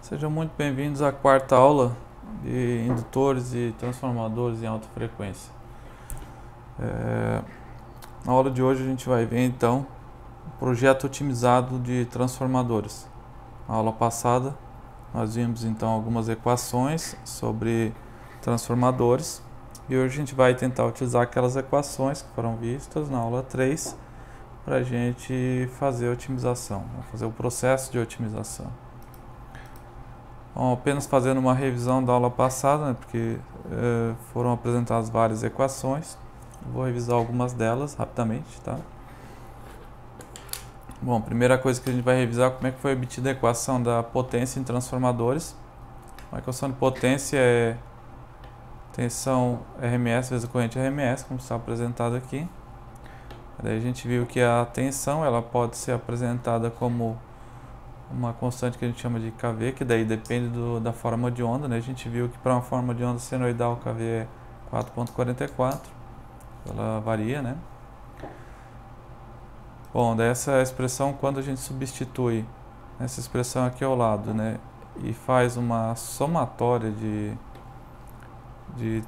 Sejam muito bem-vindos à quarta aula de indutores e transformadores em alta frequência. Na aula de hoje a gente vai ver então o projeto otimizado de transformadores. Na aula passada nós vimos então algumas equações sobre transformadores e hoje a gente vai tentar utilizar aquelas equações que foram vistas na aula 3 para a gente fazer a otimização, fazer o processo de otimização. Bom, apenas fazendo uma revisão da aula passada, né, porque foram apresentadas várias equações. Vou revisar algumas delas rapidamente, tá? Bom, primeira coisa que a gente vai revisar é como é que foi obtida a equação da potência em transformadores. A equação de potência é tensão RMS vezes a corrente RMS, como está apresentado aqui. Daí a gente viu que a tensão ela pode ser apresentada como uma constante que a gente chama de kV, que daí depende da forma de onda, né? A gente viu que para uma forma de onda senoidal o kV é 4,44, ela varia, né? Bom, dessa expressão, quando a gente substitui essa expressão aqui ao lado, né, e faz uma somatória de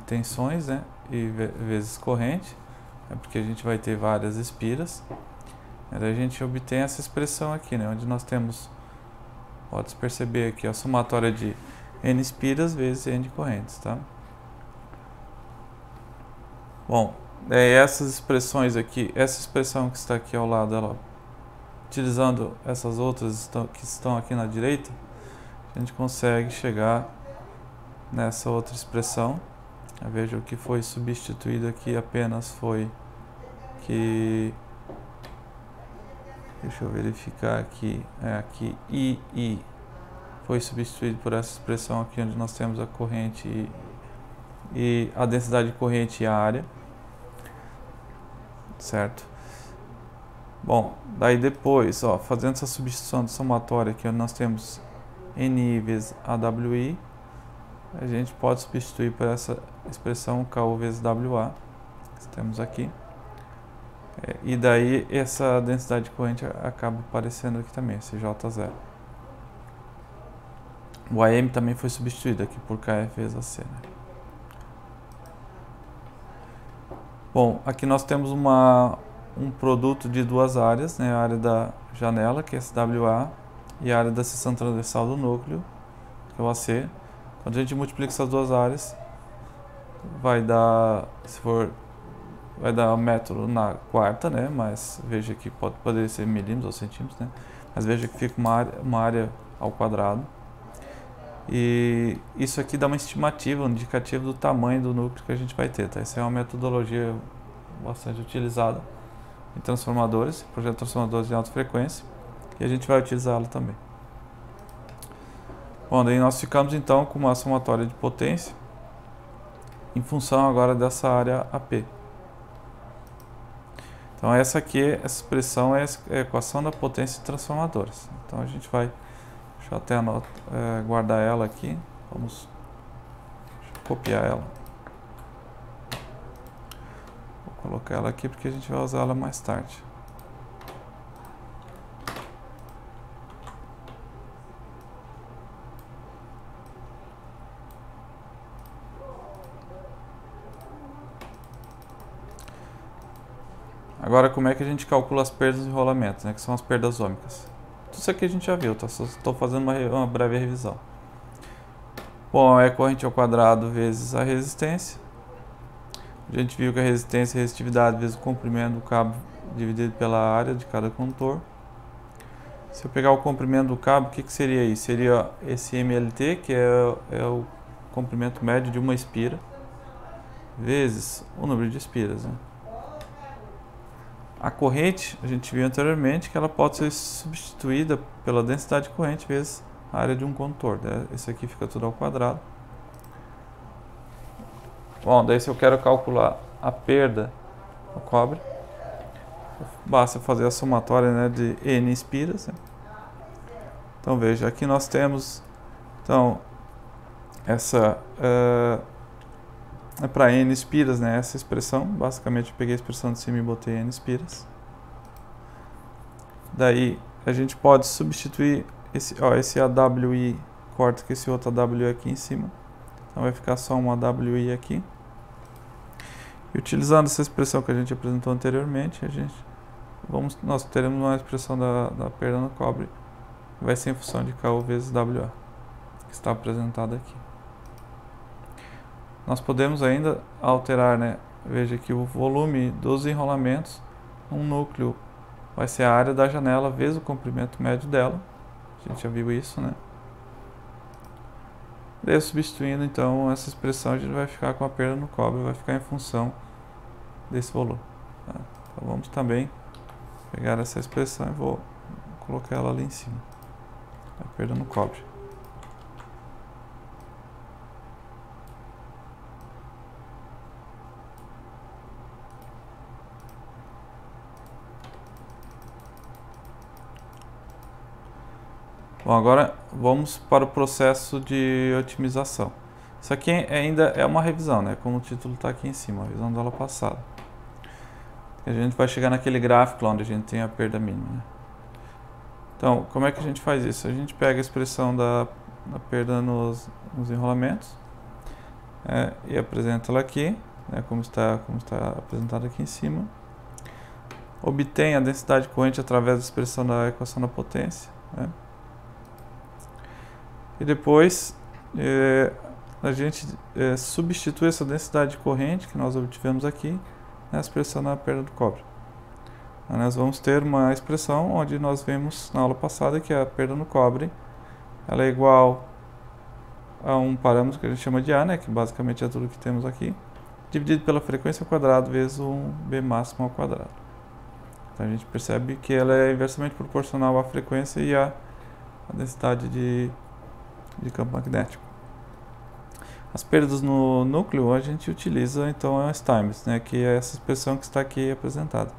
tensões, né, e vezes corrente, é porque a gente vai ter várias espiras. Daí a gente obtém essa expressão aqui, né, onde nós temos, pode-se perceber aqui, a somatória de N espiras vezes N correntes, tá? Bom, essas expressões aqui, essa expressão que está aqui ao lado, ela, utilizando essas outras que estão aqui na direita, a gente consegue chegar nessa outra expressão. Veja, o que foi substituído aqui apenas foi que... Deixa eu verificar aqui. Aqui I foi substituído por essa expressão aqui, onde nós temos a corrente e a densidade de corrente e a área. Certo? Bom, daí depois, ó, fazendo essa substituição de somatória aqui, onde nós temos NI vezes AWI, a gente pode substituir por essa expressão KU vezes WA, que temos aqui. E daí essa densidade de corrente acaba aparecendo aqui também, esse J0. O AM também foi substituído aqui por KF vezes AC, né? Bom, aqui nós temos um produto de duas áreas, né? A área da janela, que é SWA, e a área da seção transversal do núcleo, que é o AC. Quando a gente multiplica essas duas áreas, vai dar, vai dar um metro na quarta, né? Mas veja que poderia ser milímetros ou centímetros, né? Mas veja que fica uma área ao quadrado. E isso aqui dá uma estimativa, um indicativo do tamanho do núcleo que a gente vai ter, tá? Essa é uma metodologia bastante utilizada em transformadores, projeto de transformadores de alta frequência, e a gente vai utilizá-lo também. Bom, daí nós ficamos então com uma somatória de potência em função agora dessa área AP. Então essa essa expressão é a equação da potência de transformadores. Então a gente vai, deixa eu até guardar ela aqui, deixa eu copiar ela. Vou colocar ela aqui porque a gente vai usar ela mais tarde. Agora, como é que a gente calcula as perdas e rolamentos, né, que são as perdas ômicas? Tudo isso aqui a gente já viu, tá? Só estou fazendo uma breve revisão. Bom, é corrente ao quadrado vezes a resistência. A gente viu que a resistência é a resistividade vezes o comprimento do cabo dividido pela área de cada condutor. Se eu pegar o comprimento do cabo, o que seria isso? Seria esse MLT, que é o comprimento médio de uma espira, vezes o número de espiras, né? A corrente, a gente viu anteriormente que ela pode ser substituída pela densidade de corrente vezes a área de um condutor, né? Esse aqui fica tudo ao quadrado. Bom, daí se eu quero calcular a perda do cobre, basta fazer a somatória, né, de N espiras, né? Então veja, aqui nós temos então essa é para N espiras, né, essa expressão. Basicamente eu peguei a expressão de cima e botei N espiras. Daí a gente pode substituir esse AWI corta com esse outro AWI aqui em cima. Então vai ficar só um AWI aqui. E utilizando essa expressão que a gente apresentou anteriormente, nós teremos uma expressão da perda no cobre, que vai ser em função de KU vezes WA, que está apresentada aqui. Nós podemos ainda alterar, né? Veja que o volume dos enrolamentos, um núcleo vai ser a área da janela vezes o comprimento médio dela. A gente já viu isso, né? Daí, substituindo então essa expressão, a gente vai ficar com a perda no cobre, vai ficar em função desse volume. Tá? Então vamos também pegar essa expressão e vou colocar ela ali em cima. A perda no cobre. Bom, agora vamos para o processo de otimização. Isso aqui ainda é uma revisão, né? Como o título está aqui em cima, a revisão da aula passada. A gente vai chegar naquele gráfico lá onde a gente tem a perda mínima, né? Então, como é que a gente faz isso? A gente pega a expressão da perda nos enrolamentos e apresenta ela aqui, né? Como está apresentado aqui em cima. Obtém a densidade corrente através da expressão da equação da potência, né? E depois a gente substitui essa densidade corrente que nós obtivemos aqui na expressão da perda do cobre. Então, nós vamos ter uma expressão onde nós vimos na aula passada que a perda no cobre ela é igual a um parâmetro que a gente chama de A, né, que basicamente é tudo que temos aqui, dividido pela frequência ao quadrado vezes um B máximo ao quadrado. Então a gente percebe que ela é inversamente proporcional à frequência e à densidade de campo magnético. As perdas no núcleo a gente utiliza então a Steinmetz, né, que é essa expressão que está aqui apresentada.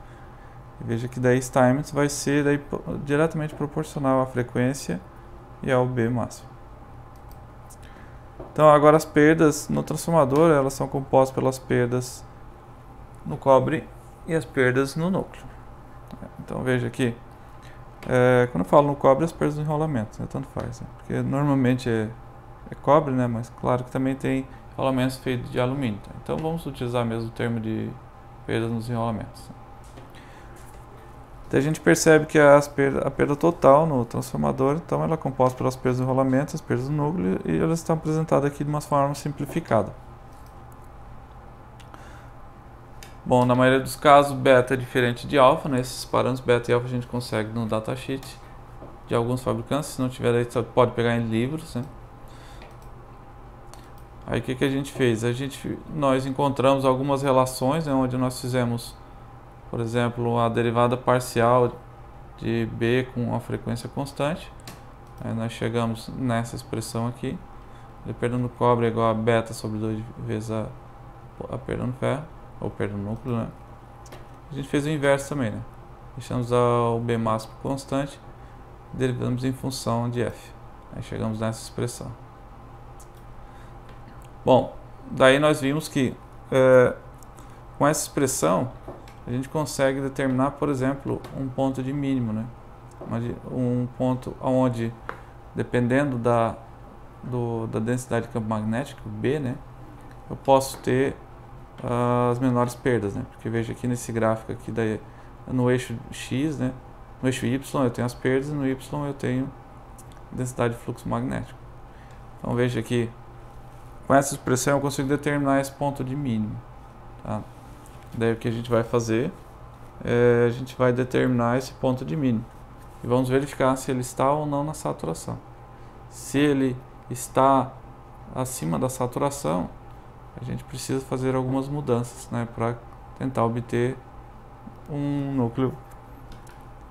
E veja que daí Steinmetz vai ser daí diretamente proporcional à frequência e ao B máximo. Então agora as perdas no transformador elas são compostas pelas perdas no cobre e as perdas no núcleo. Então veja aqui. Quando eu falo no cobre, as perdas do enrolamento, né, tanto faz, né, porque normalmente é cobre, né, mas claro que também tem enrolamentos feitos de alumínio. Tá? Então vamos utilizar mesmo o termo de perdas nos enrolamentos. Então a gente percebe que a perda total no transformador, então ela é composta pelas perdas do enrolamento, as perdas do núcleo, e elas estão apresentadas aqui de uma forma simplificada. Bom, na maioria dos casos, beta é diferente de alfa, né? Esses parâmetros beta e alfa a gente consegue no datasheet de alguns fabricantes. Se não tiver, aí você pode pegar em livros, né? Aí o que a gente fez? Nós encontramos algumas relações, né, onde nós fizemos, por exemplo, a derivada parcial de B com uma frequência constante. Aí nós chegamos nessa expressão aqui. A perda no cobre é igual a beta sobre 2 vezes a perda no ferro. Ou perda no núcleo, né? A gente fez o inverso também, né? Deixamos o B máximo constante, derivamos em função de F. Aí chegamos nessa expressão. Bom, daí nós vimos que com essa expressão a gente consegue determinar, por exemplo, um ponto de mínimo, né? Um ponto onde, dependendo da densidade de campo magnético, B, né? Eu posso ter as menores perdas, né? Porque veja aqui nesse gráfico aqui no eixo X, né? No eixo Y eu tenho as perdas e no Y eu tenho densidade de fluxo magnético. Então veja aqui, com essa expressão eu consigo determinar esse ponto de mínimo, tá? Daí o que a gente vai fazer a gente vai determinar esse ponto de mínimo e vamos verificar se ele está ou não na saturação. Se ele está acima da saturação, a gente precisa fazer algumas mudanças, né, para tentar obter um núcleo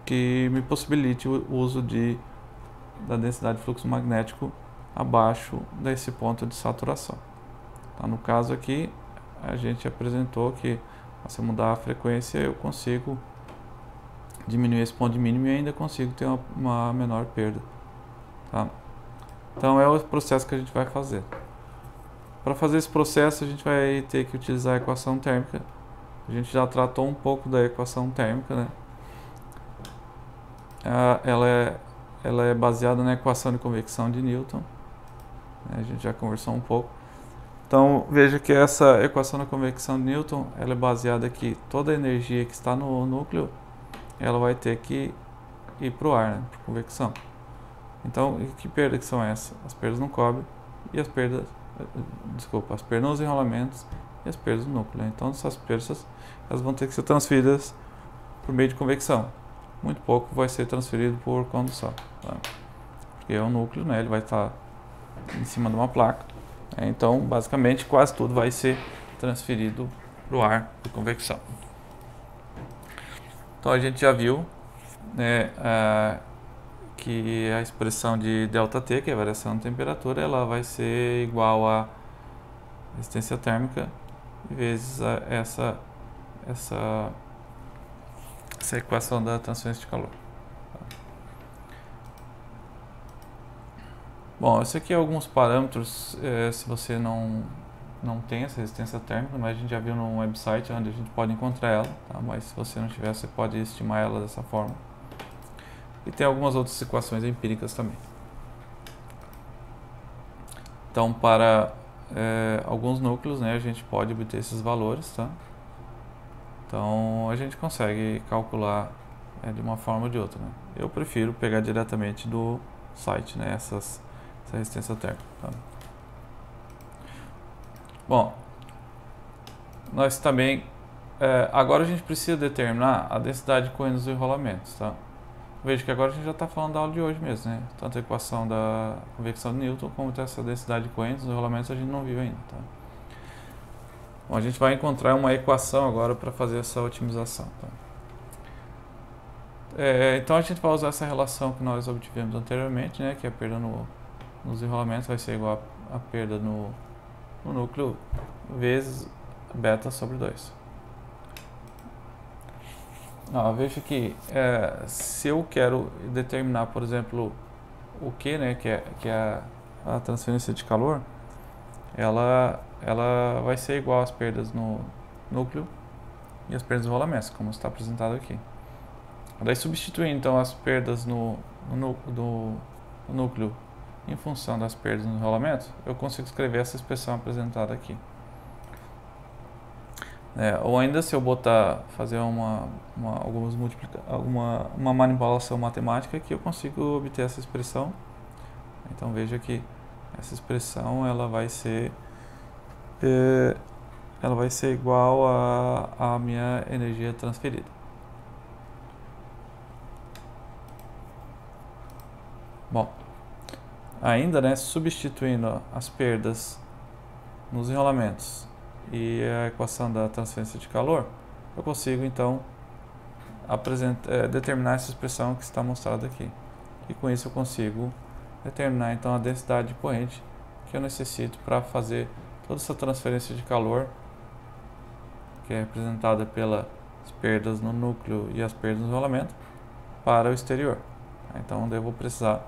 que me possibilite o uso da densidade de fluxo magnético abaixo desse ponto de saturação. Tá, no caso aqui, a gente apresentou que se eu mudar a frequência eu consigo diminuir esse ponto de mínimo e ainda consigo ter uma menor perda. Tá? Então é o processo que a gente vai fazer. Para fazer esse processo a gente vai ter que utilizar a equação térmica. A gente já tratou um pouco da equação térmica, né? Ela ela é baseada na equação de convecção de Newton. A gente já conversou um pouco. Então, veja que essa equação da convecção de Newton, ela é baseada que toda a energia que está no núcleo, ela vai ter que ir para o ar, né, para convecção. Então, que perdas que são essas? As perdas no cobre e as perdas, as perdas nos enrolamentos e as perdas no núcleo. Então, essas perdas, elas vão ter que ser transferidas por meio de convecção. Muito pouco vai ser transferido por condução, tá? Porque é um núcleo, né, ele vai estar em cima de uma placa. Então, basicamente, quase tudo vai ser transferido para o ar por convecção. Então, a gente já viu, né, que a expressão de ΔT, que é a variação de temperatura, ela vai ser igual a resistência térmica vezes essa equação da transferência de calor. Bom, esse aqui é alguns parâmetros, se você não tem essa resistência térmica, mas a gente já viu no website onde a gente pode encontrar ela, tá? Mas se você não tiver, você pode estimar ela dessa forma. E tem algumas outras equações empíricas também. Então, para alguns núcleos, né, a gente pode obter esses valores, tá? Então, a gente consegue calcular de uma forma ou de outra, né? Eu prefiro pegar diretamente do site, né, essa resistência térmica, tá? Bom, nós também agora a gente precisa determinar a densidade de correntes dos enrolamentos, tá? Veja que agora a gente já está falando da aula de hoje mesmo, né? Tanto a equação da convecção de Newton como essa densidade de correntes dos enrolamentos a gente não viu ainda, tá? Bom, a gente vai encontrar uma equação agora para fazer essa otimização, tá? Então a gente vai usar essa relação que nós obtivemos anteriormente, né? Que a perda nos enrolamentos vai ser igual a perda no núcleo vezes beta sobre 2. Veja que se eu quero determinar, por exemplo, o Q, né, que é a transferência de calor, ela vai ser igual às perdas no núcleo e as perdas nos enrolamentos, como está apresentado aqui. Daí, substituindo então as perdas no núcleo em função das perdas nos enrolamentos, eu consigo escrever essa expressão apresentada aqui. Ou ainda, se eu fazer uma manipulação matemática, que eu consigo obter essa expressão. Então veja que essa expressão ela vai ser igual à minha energia transferida. Bom, ainda, né, substituindo as perdas nos enrolamentos e a equação da transferência de calor, eu consigo então determinar essa expressão que está mostrada aqui. E com isso eu consigo determinar então a densidade de corrente que eu necessito para fazer toda essa transferência de calor, que é representada pelas perdas no núcleo e as perdas no enrolamento, para o exterior. Então eu vou precisar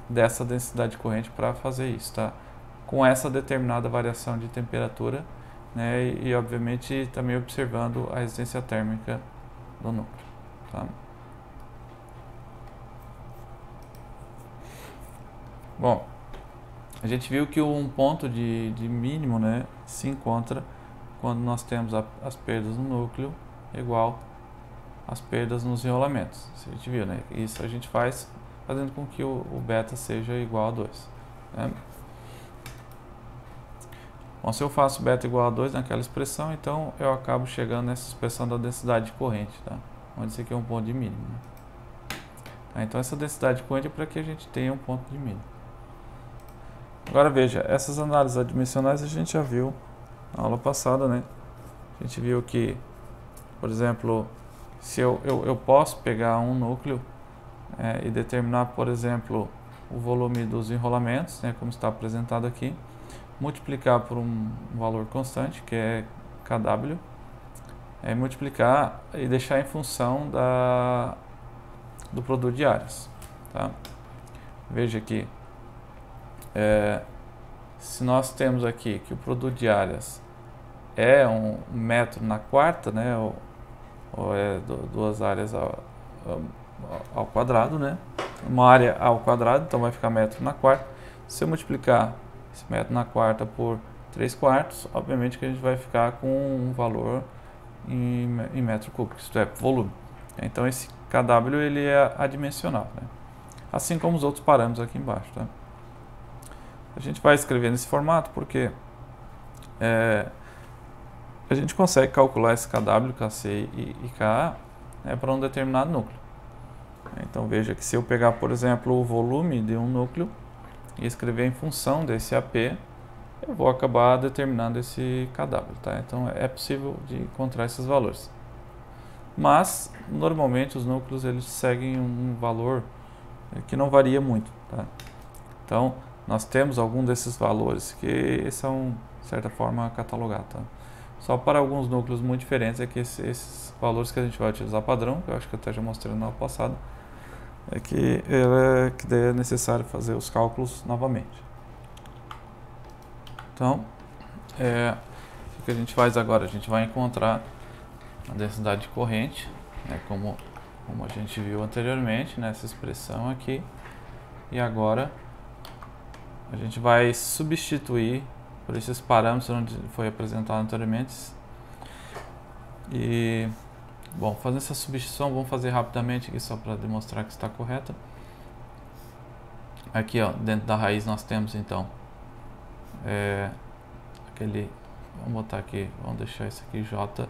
dessa densidade de corrente para fazer isso, tá? Com essa determinada variação de temperatura, né, e obviamente também observando a resistência térmica do núcleo, tá? Bom, a gente viu que um ponto de mínimo, né, se encontra quando nós temos as perdas no núcleo igual às perdas nos enrolamentos. A gente viu, né? Isso a gente faz fazendo com que o beta seja igual a 2, né? Bom, se eu faço beta igual a 2 naquela expressão, então eu acabo chegando nessa expressão da densidade de corrente, tá? Onde isso aqui é um ponto de mínimo, né? Então essa densidade de corrente é para que a gente tenha um ponto de mínimo. Agora veja, essas análises adimensionais a gente já viu na aula passada, né? A gente viu que, por exemplo, se eu posso pegar um núcleo e determinar, por exemplo, o volume dos enrolamentos, né, como está apresentado aqui, multiplicar por um valor constante, que é kW, multiplicar e deixar em função do produto de áreas, tá? Veja aqui, se nós temos aqui que o produto de áreas é 1 metro na quarta, né, ou é 2 áreas ao quadrado, né? uma área ao quadrado, então vai ficar metro na quarta. Se eu multiplicar esse metro na quarta por 3/4, obviamente que a gente vai ficar com um valor em metro cúbico, isto é, volume. Então esse kW ele é adimensional, né? Assim como os outros parâmetros aqui embaixo. Tá? A gente vai escrever nesse formato porque a gente consegue calcular esse kW, kC e Ka para um determinado núcleo. Então veja que se eu pegar, por exemplo, o volume de um núcleo e escrever em função desse AP, eu vou acabar determinando esse kW. Tá? Então é possível de encontrar esses valores. Mas, normalmente, os núcleos eles seguem um valor que não varia muito. Tá? Então, nós temos algum desses valores que são, de certa forma, catalogados. Tá? Só para alguns núcleos muito diferentes é que esses valores que a gente vai utilizar padrão, que eu acho que eu até já mostrei na aula passada, é que é necessário fazer os cálculos novamente. Então, o que a gente faz agora? A gente vai encontrar a densidade de corrente, né, como a gente viu anteriormente, nessa expressão aqui. E agora a gente vai substituir por esses parâmetros onde foi apresentado anteriormente. E, bom, fazendo essa substituição, vamos fazer rapidamente aqui só para demonstrar que está correta. Aqui, ó, dentro da raiz nós temos então vamos botar aqui, vamos deixar isso aqui J.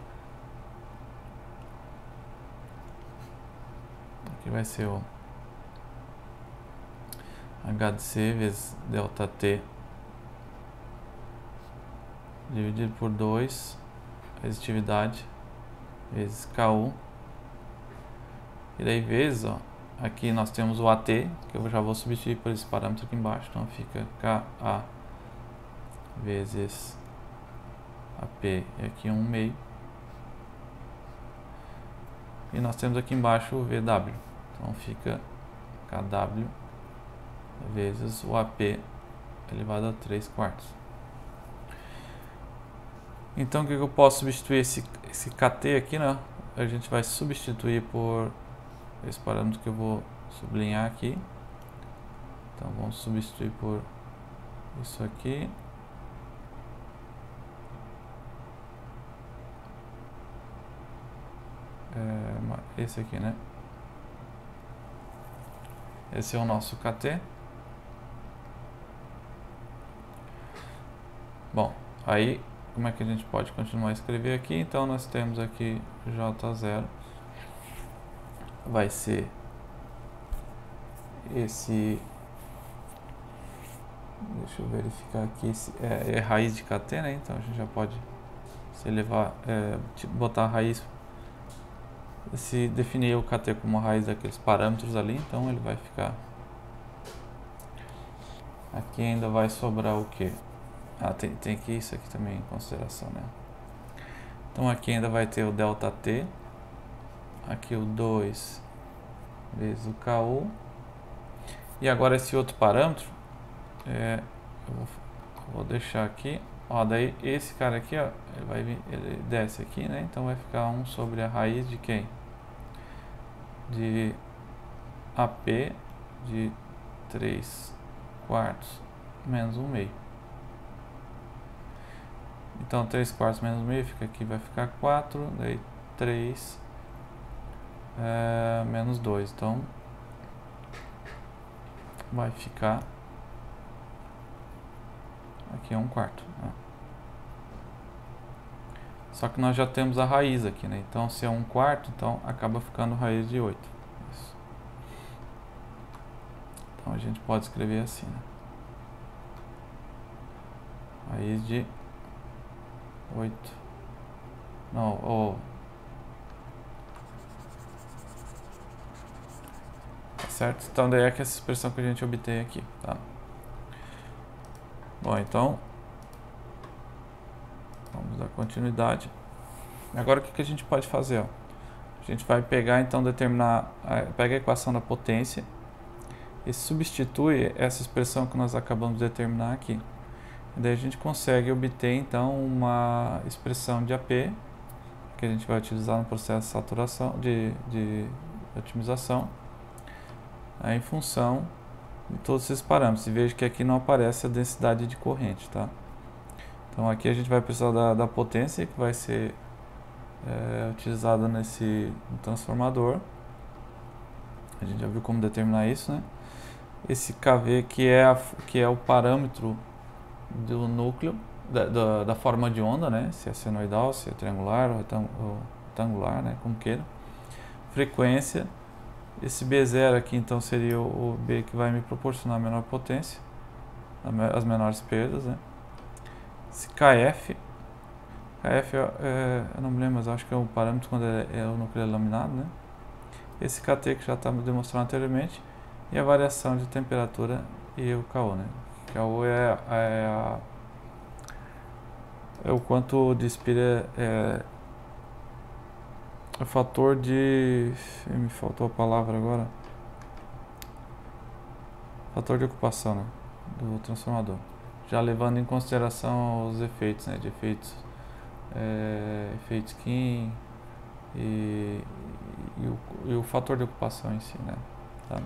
Aqui vai ser o H de C vezes ΔT dividido por 2, resistitividade vezes KU. E daí vezes, ó, aqui nós temos o AT, que eu já vou substituir por esse parâmetro aqui embaixo, então fica KA vezes AP e aqui 1/2. E nós temos aqui embaixo o VW, então fica KW vezes o AP elevado a 3/4. Então o que eu posso substituir esse KT aqui, né? A gente vai substituir por esse parâmetro que eu vou sublinhar aqui. Então vamos substituir por isso aqui. Esse aqui, né? Esse é o nosso KT. Bom, aí como é que a gente pode continuar a escrever aqui? Então nós temos aqui J0 vai ser esse, deixa eu verificar aqui, esse é raiz de KT, né? Então a gente já pode se levar, botar a raiz, se definir o KT como a raiz daqueles parâmetros ali, então ele vai ficar, aqui ainda vai sobrar o que? Tem que isso aqui também em consideração, né? Então aqui ainda vai ter o ΔT, aqui o 2 vezes o KU, e agora esse outro parâmetro, eu vou deixar aqui, ó, daí esse cara aqui, ó, ele desce aqui, né? Então vai ficar 1 sobre a raiz de quem? De AP de 3/4 menos 1/2. Então 3/4 menos 1/2 fica aqui, vai ficar 4, daí 3 menos 2, então vai ficar aqui 1/4, né? Só que nós já temos a raiz aqui, né? Então se é 1/4, então acaba ficando raiz de 8. Isso. Então a gente pode escrever assim, né? Raiz de 8. Não, certo? Então daí é que essa expressão que a gente obtém aqui, tá? Bom, então vamos dar continuidade. Agora o que a gente pode fazer? Ó? A gente vai pegar, então, pega a equação da potência e substitui essa expressão que nós acabamos de determinar aqui. E daí a gente consegue obter, então, uma expressão de AP que a gente vai utilizar no processo de saturação, de otimização. em função de todos esses parâmetros. E veja que aqui não aparece a densidade de corrente, tá? Então aqui a gente vai precisar da potência que vai ser utilizada no transformador. A gente já viu como determinar isso, né? Esse KV que é o parâmetro do núcleo, da forma de onda, né? Se é senoidal, se é triangular ou retangular, né? Como queira. Frequência. Esse B0 aqui então seria o B que vai me proporcionar a menor potência, as menores perdas, né? Esse KF eu não me lembro, mas acho que é um parâmetro quando o núcleo é laminado, né? Esse KT que já está demonstrado anteriormente, e a variação de temperatura e o KO, né? KO é o quanto de espira o fator de... me faltou a palavra agora. Fator de ocupação, né, do transformador. Já levando em consideração os efeitos, né, de efeitos King e o fator de ocupação em si, né. Tá?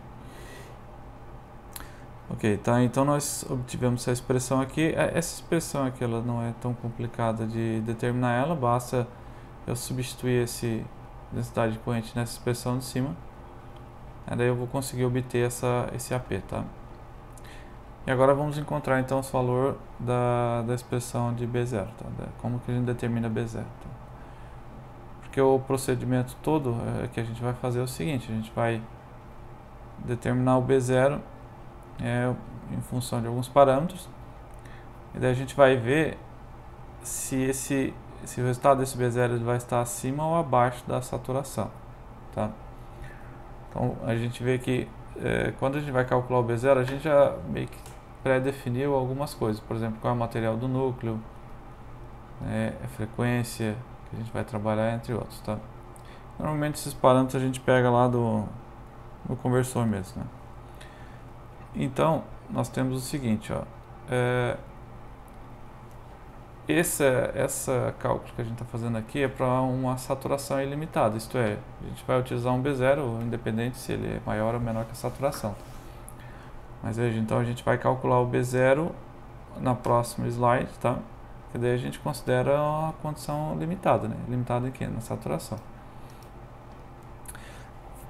Ok, tá, então nós obtivemos essa expressão aqui. Essa expressão aqui ela não é tão complicada de determinar ela, basta eu substituir esse densidade de corrente nessa expressão de cima, daí eu vou conseguir obter esse AP, tá? E agora vamos encontrar então os valores da expressão de B0, tá? Como que a gente determina B0, tá? Porque o procedimento todo que a gente vai fazer é o seguinte: a gente vai determinar o B0 em função de alguns parâmetros, e daí a gente vai ver se o resultado desse B0 ele vai estar acima ou abaixo da saturação, tá? Então a gente vê que quando a gente vai calcular o B0, a gente já meio que pré-definiu algumas coisas, por exemplo, qual é o material do núcleo, a frequência que a gente vai trabalhar, entre outros, tá? Normalmente esses parâmetros a gente pega lá do conversor mesmo, né? Então nós temos o seguinte, ó, essa cálculo que a gente está fazendo aqui é para uma saturação ilimitada, isto é, a gente vai utilizar um B0 independente se ele é maior ou menor que a saturação. Mas veja, então a gente vai calcular o B0 na próxima slide, tá? Que daí a gente considera uma condição limitada, né? Limitada em quê? Na saturação.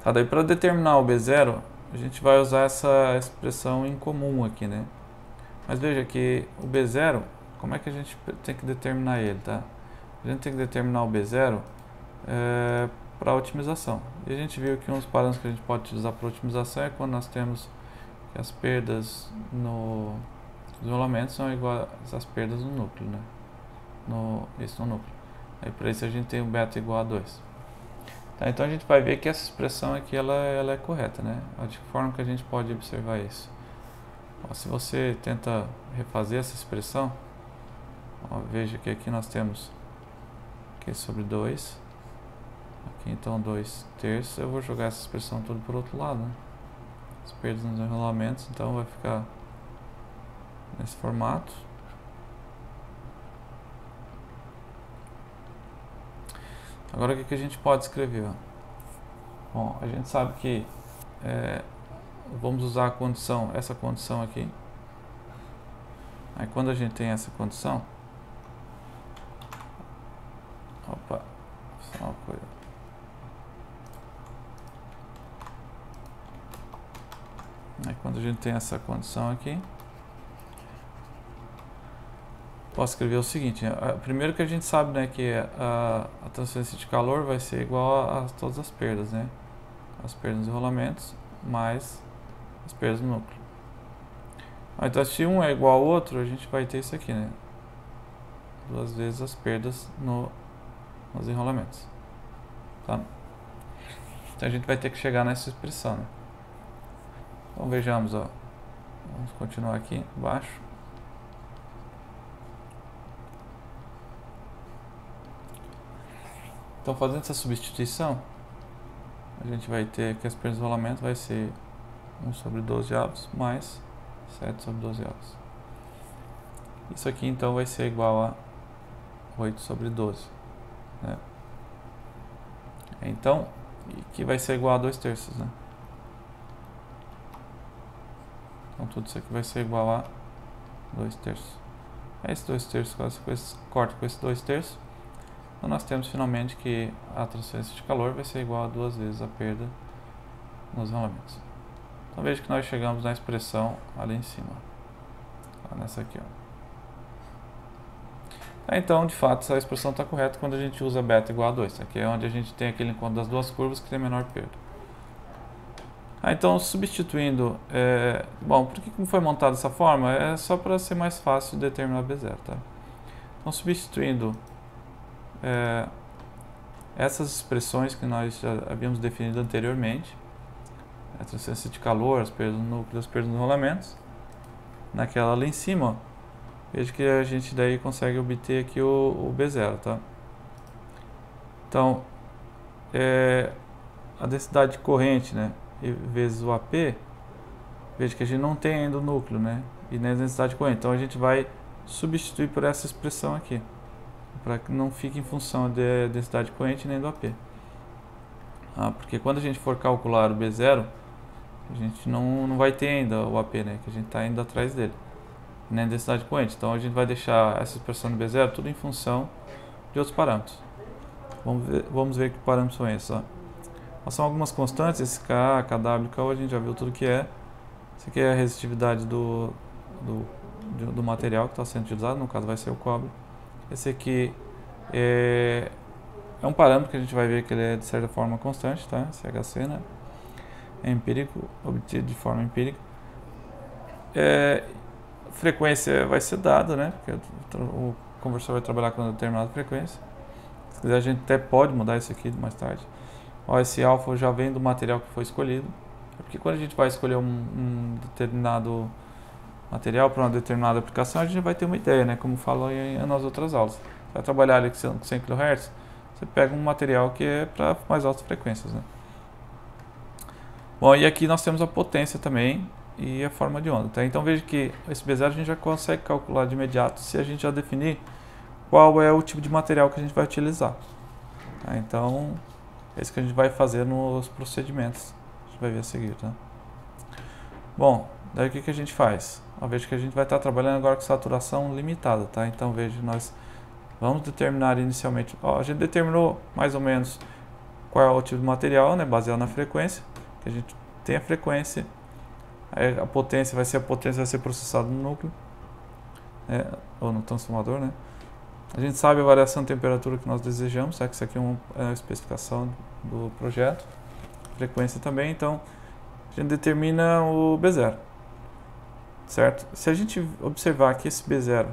Tá, daí para determinar o B0, a gente vai usar essa expressão em comum aqui, né? Mas veja que o B0, como é que a gente tem que determinar ele, tá? A gente tem que determinar o B0 para otimização. E a gente viu que um dos parâmetros que a gente pode utilizar para otimização é quando nós temos que as perdas no isolamento são iguais às perdas no núcleo, né? No núcleo. Aí para isso a gente tem o beta igual a 2. Tá, então a gente vai ver que essa expressão aqui ela é correta, né? De que forma que a gente pode observar isso? Ó, se você tenta refazer essa expressão, ó, veja que aqui nós temos Q sobre 2, aqui então 2 terços. Eu vou jogar essa expressão toda por outro lado, né? As perdas nos enrolamentos, então vai ficar nesse formato. Agora o que a gente pode escrever? Ó? Bom, a gente sabe que vamos usar a condição, essa condição aqui. Aí quando a gente tem essa condição, opa, só uma coisa. Aí quando a gente tem essa condição aqui, posso escrever o seguinte: primeiro que a gente sabe, né, que a transferência de calor vai ser igual a todas as perdas, né? As perdas nos enrolamentos mais as perdas no núcleo. Então se um é igual ao outro, a gente vai ter isso aqui, né? 2 vezes as perdas nos enrolamentos, tá? Então a gente vai ter que chegar nessa expressão, né? Então vejamos, ó. Vamos continuar aqui embaixo. Então fazendo essa substituição, a gente vai ter que as perdas de rolamento vai ser 1 sobre 12 avos mais 7 sobre 12 avos. Isso aqui então vai ser igual a 8 sobre 12, né? Então, que vai ser igual a 2 terços, né? Então tudo isso aqui vai ser igual a 2/3. Esse 2/3 corta com esse 2/3. Então nós temos finalmente que a transferência de calor vai ser igual a 2 vezes a perda nos rolamentos. Então veja que nós chegamos na expressão ali em cima. Nessa aqui, ó. Então, de fato, essa expressão está correta quando a gente usa beta igual a 2. Aqui é onde a gente tem aquele encontro das duas curvas que tem a menor perda. Então, substituindo... bom, por que foi montado dessa forma? É só para ser mais fácil determinar B0. Tá? Então, substituindo essas expressões que nós já havíamos definido anteriormente, a transferência de calor, as perdas no núcleo, as perdas nos rolamentos, naquela lá em cima, ó, veja que a gente daí consegue obter aqui o B0, tá? Então, a densidade corrente, né, vezes o AP, veja que a gente não tem ainda o núcleo, né, e nem a densidade corrente. Então a gente vai substituir por essa expressão aqui, para que não fique em função da densidade corrente nem do AP. Porque quando a gente for calcular o B0, a gente não vai ter ainda o AP, né, que a gente está indo atrás dele, nem a densidade corrente. Então a gente vai deixar essa expressão do B0 tudo em função de outros parâmetros. Vamos ver que parâmetros são esses. Ó. São algumas constantes, esse K, KW, KO, a gente já viu tudo que é. Esse aqui é a resistividade do material que está sendo utilizado, no caso vai ser o cobre. Esse aqui é um parâmetro que a gente vai ver que ele é de certa forma constante, tá? Esse HC, né? É empírico, obtido de forma empírica. Frequência vai ser dada, né? Porque o conversor vai trabalhar com uma determinada frequência. Se quiser, a gente até pode mudar isso aqui mais tarde. Ó, esse alfa já vem do material que foi escolhido. Porque quando a gente vai escolher um determinado material para uma determinada aplicação, a gente vai ter uma ideia, né? Como falei nas outras aulas. Vai trabalhar ali com 100 kHz, você pega um material que é para mais altas frequências, né? Bom, e aqui nós temos a potência também e a forma de onda. Tá? Então veja que esse B0 a gente já consegue calcular de imediato se a gente já definir qual é o tipo de material que a gente vai utilizar. Tá? Então, é isso que a gente vai fazer nos procedimentos. A gente vai ver a seguir. Tá? Bom, daí o que a gente faz? Veja que a gente vai estar trabalhando agora com saturação limitada. Tá? Então veja, nós vamos determinar inicialmente... a gente determinou mais ou menos qual é o tipo de material, né, baseado na frequência. Que a gente tem a frequência, a potência vai ser processada no núcleo, ou no transformador, né? A gente sabe a variação de temperatura que nós desejamos, que isso aqui é uma especificação do projeto, frequência também, então a gente determina o B0, certo? Se a gente observar que esse B0,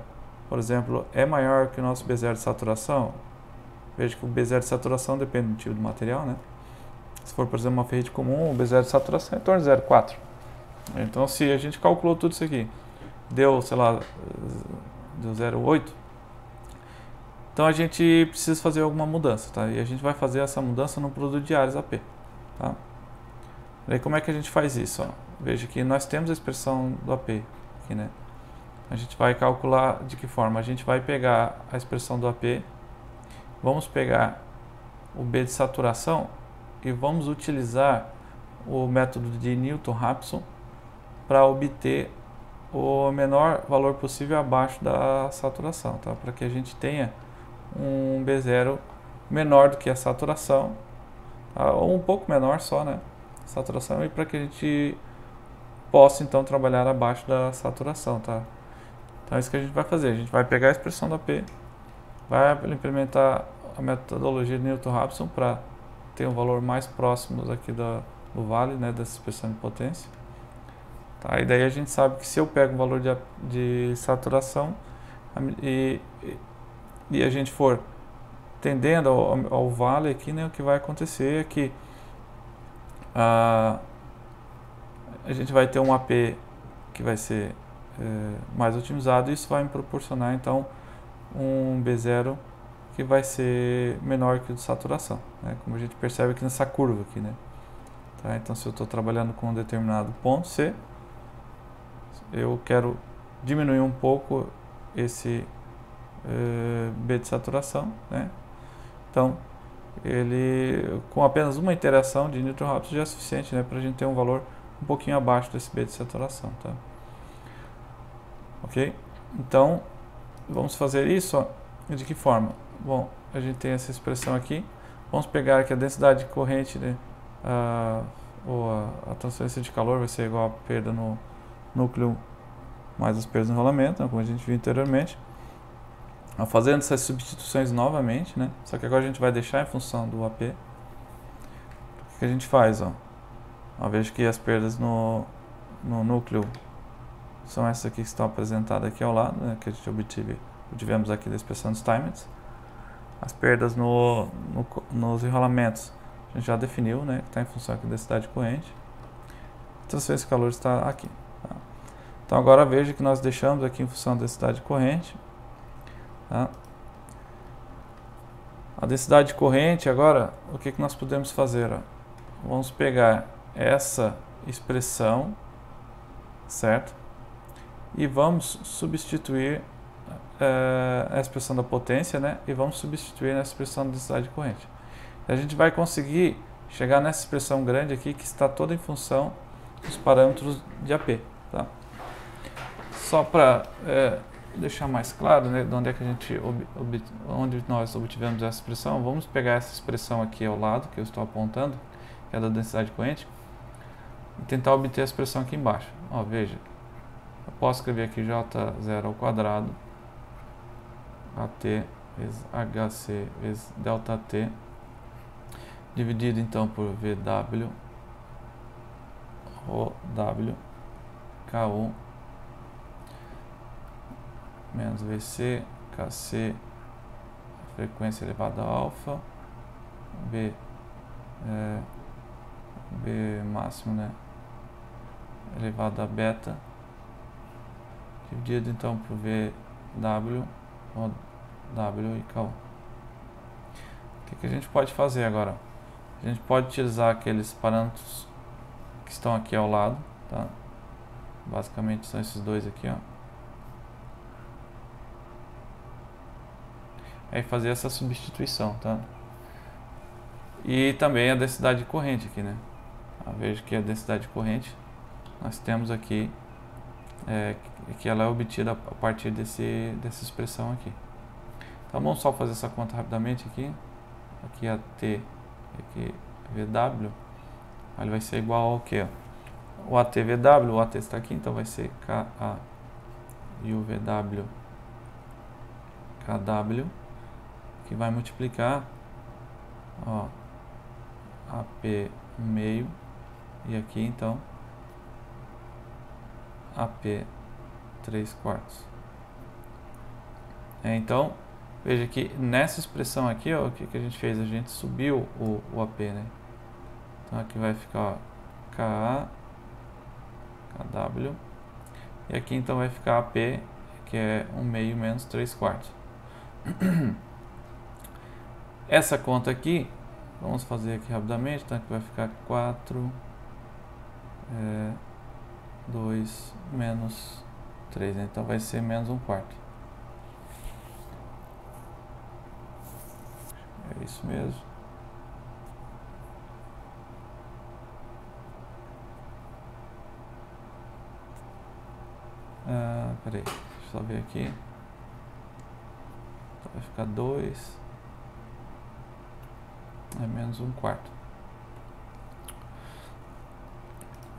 por exemplo, é maior que o nosso B0 de saturação, veja que o B0 de saturação depende do tipo de material, né? Se for, por exemplo, uma ferrite comum, o B0 de saturação é em torno de 0,4. Então, se a gente calculou tudo isso aqui, deu, sei lá, deu 0,8, então a gente precisa fazer alguma mudança, tá? E a gente vai fazer essa mudança no produto de áreas AP, tá? E aí, como é que a gente faz isso? Ó? Veja que nós temos a expressão do AP aqui, né? A gente vai calcular de que forma? A gente vai pegar a expressão do AP, vamos pegar o B de saturação e vamos utilizar o método de Newton-Raphson para obter o menor valor possível abaixo da saturação, tá? Para que a gente tenha um B0 menor do que a saturação, tá? Ou um pouco menor só, né? Saturação, e para que a gente possa então trabalhar abaixo da saturação, tá? Então é isso que a gente vai fazer, a gente vai pegar a expressão da P, vai implementar a metodologia de Newton-Raphson para ter um valor mais próximo aqui do vale, né, dessa expressão de potência. Tá? E daí a gente sabe que se eu pego o valor de saturação e a gente for tendendo ao vale aqui, né, o que vai acontecer é que a gente vai ter um AP que vai ser mais otimizado, e isso vai me proporcionar então um B0 que vai ser menor que o de saturação, né? Como a gente percebe aqui nessa curva aqui, né? Tá? Então, se eu estou trabalhando com um determinado ponto C, eu quero diminuir um pouco esse B de saturação, né? Então, ele com apenas uma interação de Newton-Raphson já é suficiente, né, para a gente ter um valor um pouquinho abaixo desse B de saturação, tá? ok? Então, vamos fazer isso, ó, de que forma? Bom, a gente tem essa expressão aqui, vamos pegar aqui a densidade corrente, né, ou a transferência de calor vai ser igual a perda no núcleo mais as perdas no rolamento, né, como a gente viu anteriormente. Fazendo essas substituições novamente, né, só que agora a gente vai deixar em função do AP. O que a gente faz? Ó, veja que as perdas no núcleo são essas aqui que estão apresentadas aqui ao lado, né, que a gente obtivemos aqui da expressão de Steinmetz. As perdas nos enrolamentos a gente já definiu, né, que está em função aqui da densidade corrente. A transferência de calor está aqui. Tá? Então agora veja que nós deixamos aqui em função da densidade corrente. Tá? A densidade corrente agora, o que nós podemos fazer? Ó? Vamos pegar essa expressão, certo? E vamos substituir a expressão da potência, né? E vamos substituir na expressão da densidade corrente. E a gente vai conseguir chegar nessa expressão grande aqui que está toda em função dos parâmetros de AP. Tá? Só para deixar mais claro, né, de onde é que a gente onde nós obtivemos essa expressão, vamos pegar essa expressão aqui ao lado que eu estou apontando, que é da densidade corrente, e tentar obter a expressão aqui embaixo. Ó, veja, eu posso escrever aqui J0 ao quadrado AT vezes HC vezes ΔT dividido então por VW ρW Ku menos VC KC frequência elevada a alfa B máximo, né, elevado a beta dividido então por VW W e Ku. O que a gente pode fazer agora? A gente pode utilizar aqueles parâmetros que estão aqui ao lado, tá? Basicamente são esses dois aqui, ó. Aí fazer essa substituição, tá? E também a densidade corrente aqui, né? Veja que a densidade corrente nós temos aqui que ela é obtida a partir dessa expressão aqui. Então vamos só fazer essa conta rapidamente aqui. Aqui a T, aqui VW, ele vai ser igual ao que? O AT VW, o AT está aqui, então vai ser KA e o VW KW, que vai multiplicar, ó, AP meio e aqui então AP 3/4. Então veja que nessa expressão aqui, ó, o que a gente fez? A gente subiu o AP, né? Então aqui vai ficar, ó, KA KW e aqui então vai ficar AP, que é 1/2 menos 3/4. Essa conta aqui, vamos fazer aqui rapidamente, então aqui vai ficar 4, 2 menos 3, né? Então vai ser menos 1/4. É isso mesmo. Peraí, deixa eu só ver aqui. Então vai ficar 2 menos 1/4.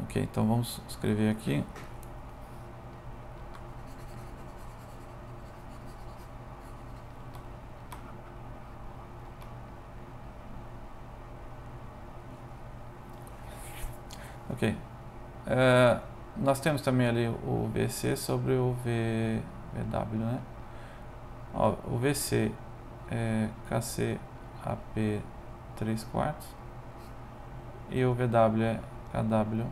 Ok, então vamos escrever aqui. Ok. Nós temos também ali o VC sobre o VW, né? Ó, o VC é KC AP 3/4 e o VW é KW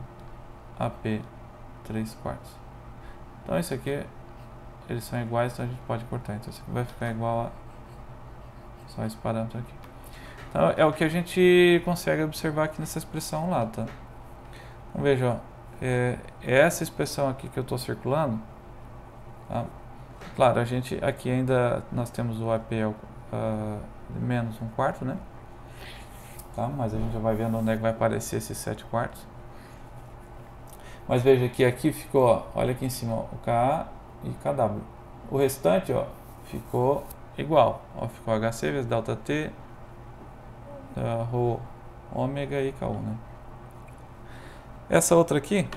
AP 3/4. Então isso aqui, eles são iguais, então a gente pode cortar. Então isso aqui vai ficar igual a só esse parâmetro aqui. Então é o que a gente consegue observar aqui nessa expressão lá, tá? Então veja, ó, essa expressão aqui que eu estou circulando, tá? Claro, a gente aqui ainda nós temos o AP menos 1/4, né? Tá? Mas a gente já vai vendo onde é que vai aparecer esses 7/4. Mas veja que aqui ficou, ó, olha aqui em cima, ó, o KA e KW. O restante, ó, ficou igual. Ó, ficou HC vezes delta T, ρ ômega e KU, né? Essa outra aqui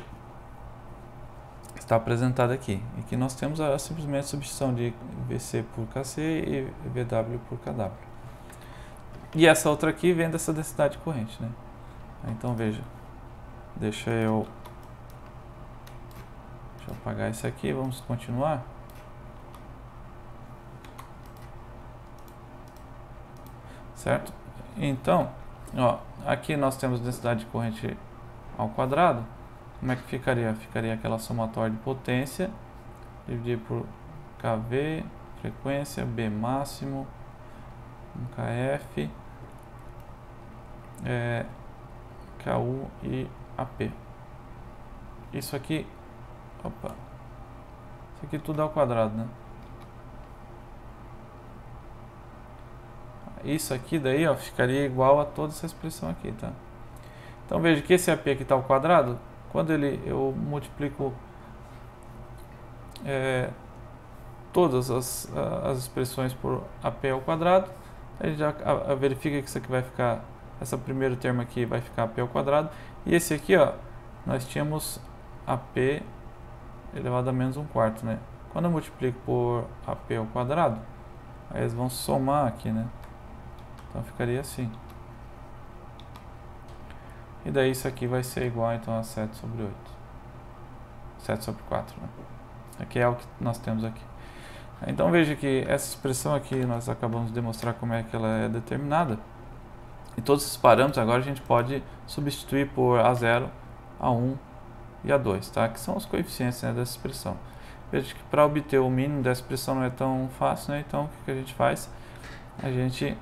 está apresentada aqui. E que nós temos simplesmente a substituição de VC por KC e VW por KW. E essa outra aqui vem dessa densidade de corrente, né? Então veja, deixa eu apagar isso aqui, vamos continuar. Certo? Então, ó, aqui nós temos densidade de corrente ao quadrado. Como é que ficaria? Ficaria aquela somatória de potência dividido por KV, frequência, B máximo, KF, KU e AP. Isso aqui, opa, isso aqui tudo ao quadrado, né? Isso aqui daí, ó, ficaria igual a toda essa expressão aqui, tá? Então veja que esse AP aqui está ao quadrado. Quando eu multiplico todas as expressões por AP ao quadrado, a gente já verifica que isso aqui vai ficar, esse primeiro termo aqui vai ficar AP ao quadrado, e esse aqui, ó, nós tínhamos AP elevado a menos 1/4, né? Quando eu multiplico por AP ao quadrado, aí eles vão somar aqui, né? Então ficaria assim. E daí isso aqui vai ser igual então a 7 sobre 8. 7 sobre 4, né? Aqui é o que nós temos aqui. Então veja que essa expressão aqui nós acabamos de demonstrar como é que ela é determinada. E todos esses parâmetros agora a gente pode substituir por A0, A1 e A2, tá? Que são os coeficientes, né, dessa expressão. Veja que para obter o mínimo dessa expressão não é tão fácil, né? Então o que a gente faz? A gente,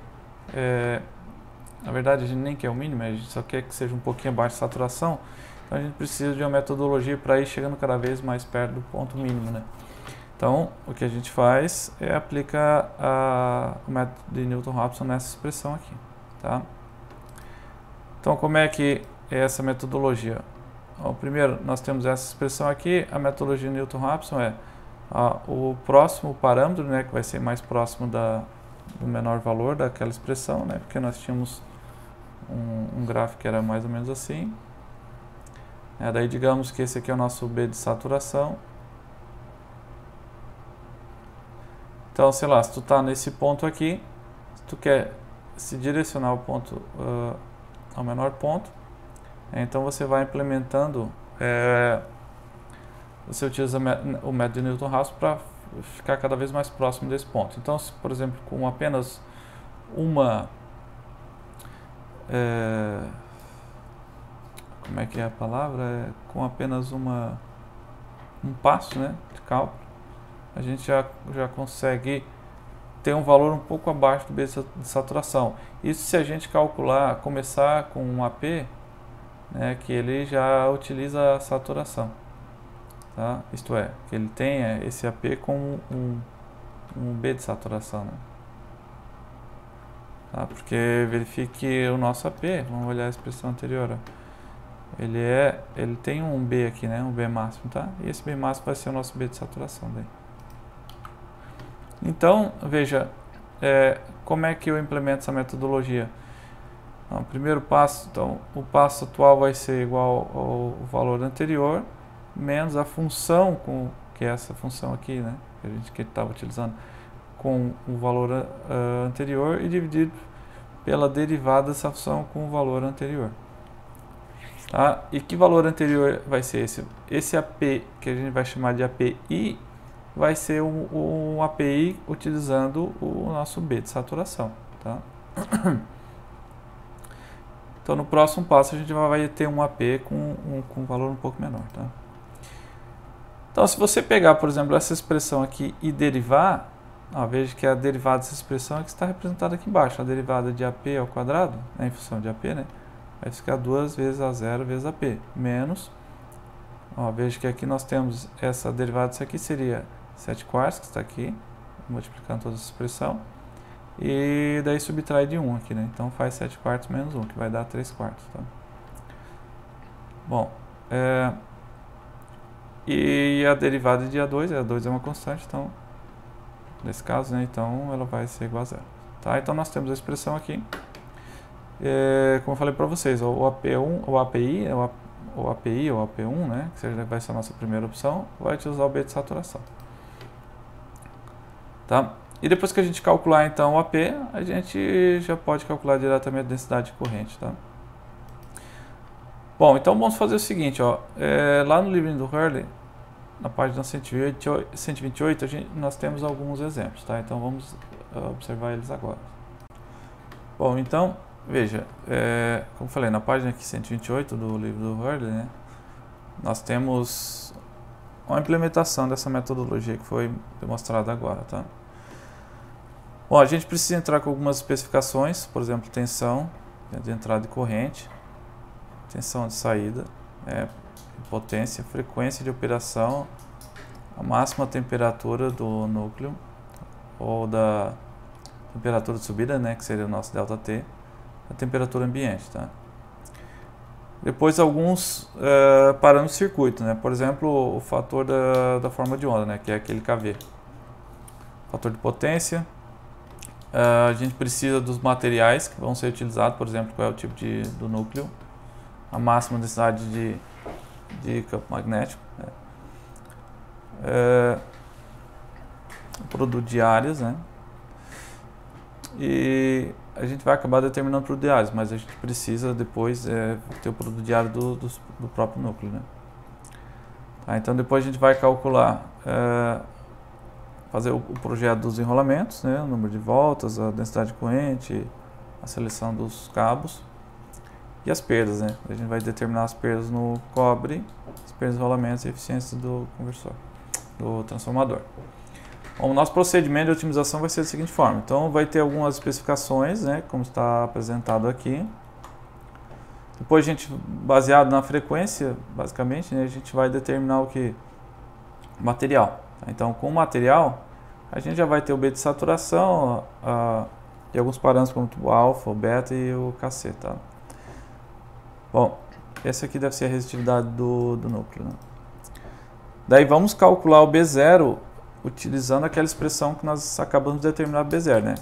na verdade a gente nem quer o mínimo, a gente só quer que seja um pouquinho abaixo de saturação. Então a gente precisa de uma metodologia para ir chegando cada vez mais perto do ponto mínimo, né? Então o que a gente faz é aplicar o método de Newton-Raphson nessa expressão aqui, tá? Então como é que é essa metodologia? Ó, primeiro nós temos essa expressão aqui, a metodologia de Newton-Raphson é o próximo parâmetro, né, que vai ser mais próximo do menor valor daquela expressão, né, porque nós tínhamos um gráfico que era mais ou menos assim. Daí digamos que esse aqui é o nosso B de saturação. Então, sei lá, se tu está nesse ponto aqui, se tu quer se direcionar ao ponto, ao menor ponto, então você vai implementando, você utiliza o método de Newton-Raphson para ficar cada vez mais próximo desse ponto. Então, se, por exemplo, com apenas uma... como é que é a palavra? Com apenas um passo, né, de cálculo, a gente já consegue ter um valor um pouco abaixo do B de saturação. Isso se a gente calcular, começar com um AP, né, que ele já utiliza a saturação, tá? Isto é, que ele tenha esse AP com um B de saturação, né? Tá? Porque verifique que o nosso AP, vamos olhar a expressão anterior, ó. Ele tem um B aqui, né, um B máximo, tá? E esse B máximo vai ser o nosso B de saturação daí. Então, veja, como é que eu implemento essa metodologia? Então, o primeiro passo, então, o passo atual vai ser igual ao valor anterior, menos a função, que é essa função aqui, né, que a gente estava utilizando, com o valor anterior, e dividido pela derivada dessa função com o valor anterior. Tá? E que valor anterior vai ser esse? Esse AP, que a gente vai chamar de API, vai ser um API utilizando o nosso B de saturação. Tá? Então, no próximo passo, a gente vai ter um AP com um valor um pouco menor. Tá? Então, se você pegar, por exemplo, essa expressão aqui e derivar, veja que a derivada dessa expressão é que está representada aqui embaixo. A derivada de AP ao quadrado, né, em função de AP, né, vai ficar 2 vezes A0 vezes AP, menos, veja que aqui nós temos essa derivada, isso aqui seria 7/4, que está aqui, multiplicando toda essa expressão, e daí subtrai de 1 aqui, né? Então faz 7/4 menos 1, que vai dar 3/4. Tá? Bom, E a derivada de A2 é uma constante, então, nesse caso, né, então ela vai ser igual a zero. Tá? Então nós temos a expressão aqui. Como eu falei para vocês, o AP1, o API, ou AP1, né, que vai ser a nossa primeira opção, vai utilizar o B de saturação. Tá? E depois que a gente calcular então o AP, a gente já pode calcular diretamente a densidade de corrente. Tá? Bom, então vamos fazer o seguinte, ó, lá no livrinho do Hurley, na página 128, nós temos alguns exemplos, tá? Então vamos observar eles agora. Bom, então, veja, como falei, na página aqui 128 do livro do Hurley, né, nós temos uma implementação dessa metodologia que foi demonstrada agora, tá? Bom, a gente precisa entrar com algumas especificações, por exemplo, tensão de entrada e corrente, tensão de saída, potência, frequência de operação, a máxima temperatura do núcleo, ou da temperatura de subida, né, que seria o nosso ΔT, a temperatura ambiente. Tá? Depois alguns parâmetros de circuito, né, por exemplo, o fator da forma de onda, né, que é aquele kV. Fator de potência, a gente precisa dos materiais que vão ser utilizados, por exemplo, qual é o tipo do núcleo, a máxima densidade de campo magnético, né? Produto de áreas, né? E a gente vai acabar determinando o produto de áreas, mas a gente precisa depois ter o produto de área do próprio núcleo, né? Tá, então depois a gente vai calcular, fazer o projeto dos enrolamentos, né? O número de voltas, a densidade de corrente, a seleção dos cabos. E as perdas, né? A gente vai determinar as perdas no cobre, as perdas de rolamentos e a eficiência do conversor, do transformador. Bom, o nosso procedimento de otimização vai ser da seguinte forma. Então, vai ter algumas especificações, né? Como está apresentado aqui. Depois, a gente, baseado na frequência, basicamente, né? A gente vai determinar o que? Material. Então, com o material, a gente já vai ter o B de saturação e alguns parâmetros como o alfa, o beta e o KC, tá? Bom, esse aqui deve ser a resistividade do núcleo, né? Daí vamos calcular o B0 utilizando aquela expressão que nós acabamos de determinar B0, né?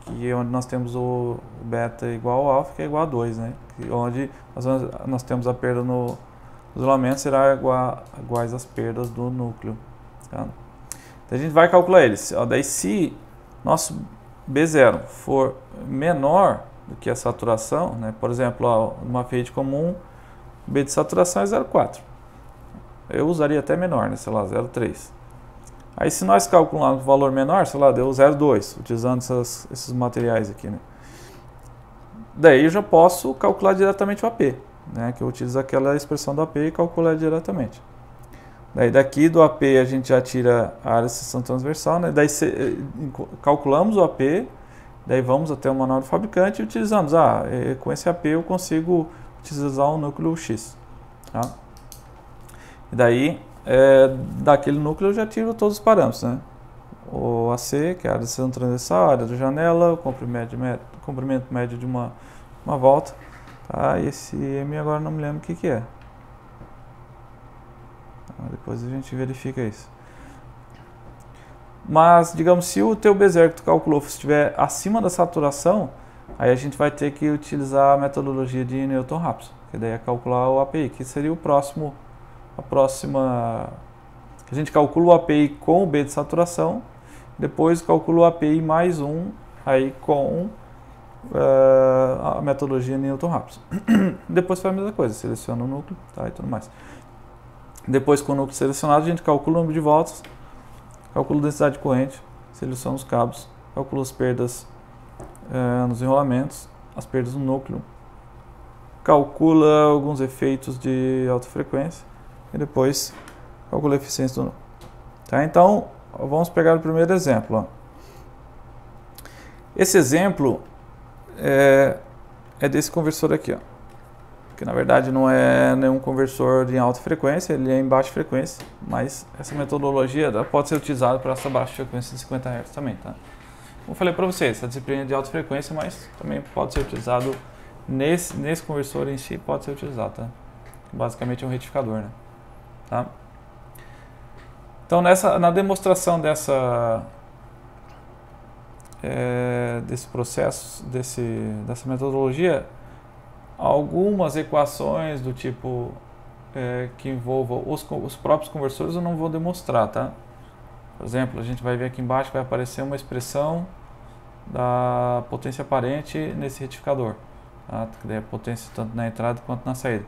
Que é onde nós temos o beta igual ao alfa, que é igual a 2, né? Onde nós temos a perda no isolamento será iguais às perdas do núcleo. Tá? Então a gente vai calcular eles. Daí se nosso B0 for menor do que a saturação, né? Por exemplo, numa rede comum, o B de saturação é 0,4. Eu usaria até menor, né? Sei lá, 0,3. Aí se nós calcularmos o valor menor, sei lá, deu 0,2, utilizando esses materiais aqui, né? Daí eu já posso calcular diretamente o AP, né? Que eu utilizo aquela expressão do AP e calcular diretamente. Daí daqui do AP a gente já tira a área de seção transversal, né? Daí calculamos o AP. Daí vamos até o manual do fabricante e utilizamos. Com esse AP eu consigo utilizar um núcleo X. Tá? E daí, daquele núcleo eu já tiro todos os parâmetros, né? O AC, que é a área de seção transversal, a área da janela, o comprimento médio de uma volta. Tá? E esse M agora não me lembro o que é. Depois a gente verifica isso. Mas, digamos, se o teu B0 que tu calculou estiver acima da saturação, aí a gente vai ter que utilizar a metodologia de Newton-Raphson, que daí é calcular o API, que seria a próxima... A gente calcula o API com o B de saturação, depois calcula o API mais um, aí com a metodologia Newton-Raphson. Depois faz a mesma coisa, seleciona o núcleo, tá, e tudo mais. Depois, com o núcleo selecionado, a gente calcula o número de voltas, calcula a densidade de corrente, seleciona os cabos, calcula as perdas nos enrolamentos, as perdas no núcleo, calcula alguns efeitos de alta frequência e depois calcula a eficiência do núcleo. Tá? Então, vamos pegar o primeiro exemplo. Ó. Esse exemplo é desse conversor aqui, ó, que na verdade não é nenhum conversor em alta frequência, ele é em baixa frequência, mas essa metodologia pode ser utilizada para essa baixa frequência de 50 Hz também. Tá? Como eu falei para vocês, essa disciplina é de alta frequência, mas também pode ser utilizado nesse conversor em si, pode ser utilizado. Tá? Basicamente é um retificador. Né? Tá? Então na demonstração desse processo, dessa metodologia, algumas equações do tipo que envolvam os próprios conversores eu não vou demonstrar, tá? Por exemplo, a gente vai ver aqui embaixo que vai aparecer uma expressão da potência aparente nesse retificador, tá? Que daí é potência tanto na entrada quanto na saída.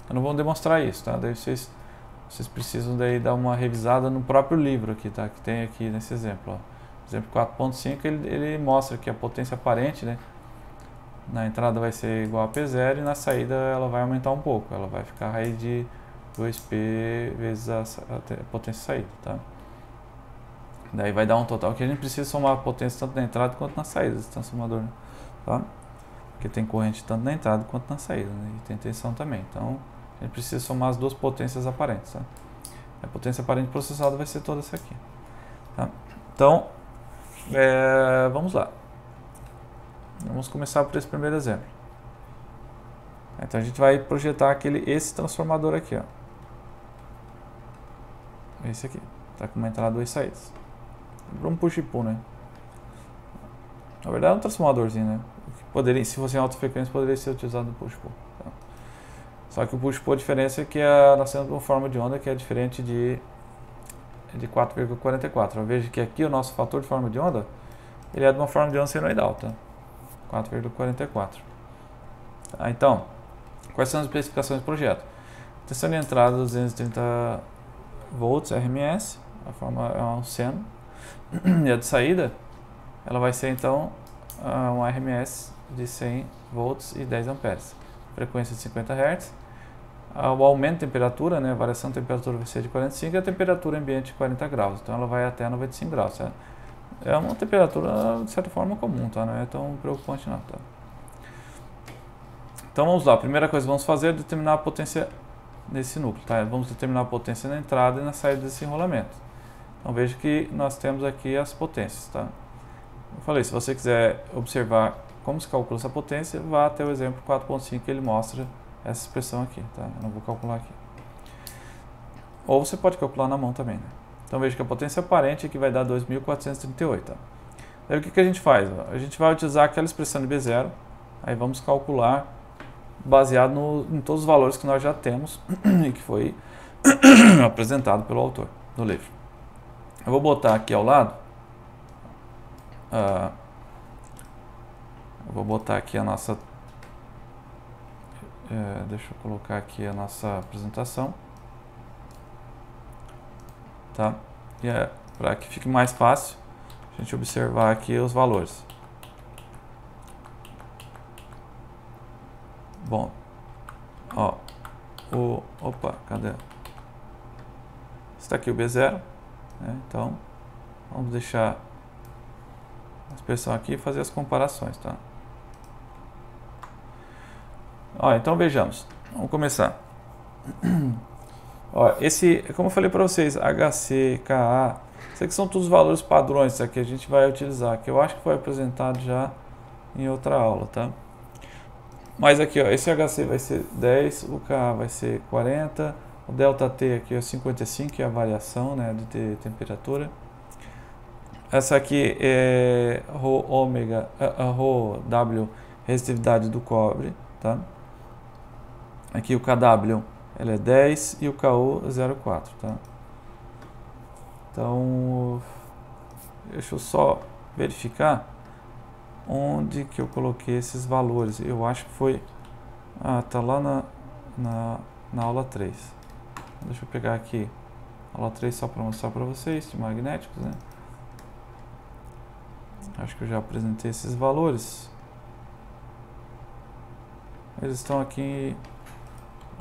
Eu não vou demonstrar isso, tá? Daí vocês precisam daí dar uma revisada no próprio livro aqui, tá? Que tem aqui nesse exemplo, ó. Exemplo 4.5 ele mostra que a potência aparente, né, na entrada vai ser igual a P0 e na saída ela vai aumentar um pouco, ela vai ficar a raiz de 2P vezes a potência saída, tá? Daí vai dar um total que a gente precisa somar a potência tanto na entrada quanto na saída desse transformador, né? Tá? Porque tem corrente tanto na entrada quanto na saída, né? E tem tensão também, então a gente precisa somar as duas potências aparentes, tá? A potência aparente processada vai ser toda essa aqui, tá? Então, vamos lá. Vamos começar por esse primeiro exemplo. Então a gente vai projetar esse transformador aqui, ó. Esse aqui. Tá com uma entrada e duas saídas. Para um push e pull, né? Na verdade é um transformadorzinho, né? Poderia, se fosse em alta frequência, poderia ser utilizado no push pull. Tá? Só que o push pull, a diferença é que nós temos uma forma de onda que é diferente de 4,44. Veja que aqui o nosso fator de forma de onda, ele é de uma forma de onda senoidal, tá? 4,44. Tá? Então, quais são as especificações do projeto? Tensão de entrada 230 volts RMS, a forma é um seno, e a de saída, ela vai ser então um RMS de 100 volts e 10 amperes, frequência de 50 Hz. O aumento de temperatura, né, a variação de temperatura vai ser de 45 e a temperatura ambiente de 40 graus, então ela vai até 95 graus, certo? É uma temperatura de certa forma comum, tá? Não é tão preocupante não, tá? Então vamos lá, a primeira coisa que vamos fazer é determinar a potência nesse núcleo, tá? Vamos determinar a potência na entrada e na saída desse enrolamento. Então veja que nós temos aqui as potências, tá? Eu falei, se você quiser observar como se calcula essa potência, vá até o exemplo 4.5 que ele mostra essa expressão aqui, tá? Eu não vou calcular aqui. Ou você pode calcular na mão também, né? Então veja que a potência aparente aqui vai dar 2.438, tá? Aí o que a gente faz? A gente vai utilizar aquela expressão de B0, aí vamos calcular baseado em todos os valores que nós já temos e que foi apresentado pelo autor do livro. Eu vou botar aqui ao lado, eu vou botar aqui a nossa, deixa eu colocar aqui a nossa apresentação, tá? E para que fique mais fácil a gente observar aqui os valores. Bom, ó, opa, cadê? Está aqui o B0, né? Então vamos deixar a expressão aqui e fazer as comparações, tá? Ó, então vejamos, vamos começar. Ó, como eu falei para vocês, HC, KA, isso aqui são todos os valores padrões, isso aqui a gente vai utilizar, que eu acho que foi apresentado já em outra aula, tá? Mas aqui, ó, esse HC vai ser 10, o KA vai ser 40, o ΔT aqui é 55, que é a variação, né, de temperatura. Essa aqui é ρW, resistitividade do cobre, tá? Aqui o KW, ela é 10 e o KU é 0,4, tá? Então, deixa eu só verificar onde que eu coloquei esses valores. Eu acho que foi... tá lá na aula 3. Deixa eu pegar aqui a aula 3 só para mostrar para vocês, de magnéticos, né? Acho que eu já apresentei esses valores. Eles estão aqui...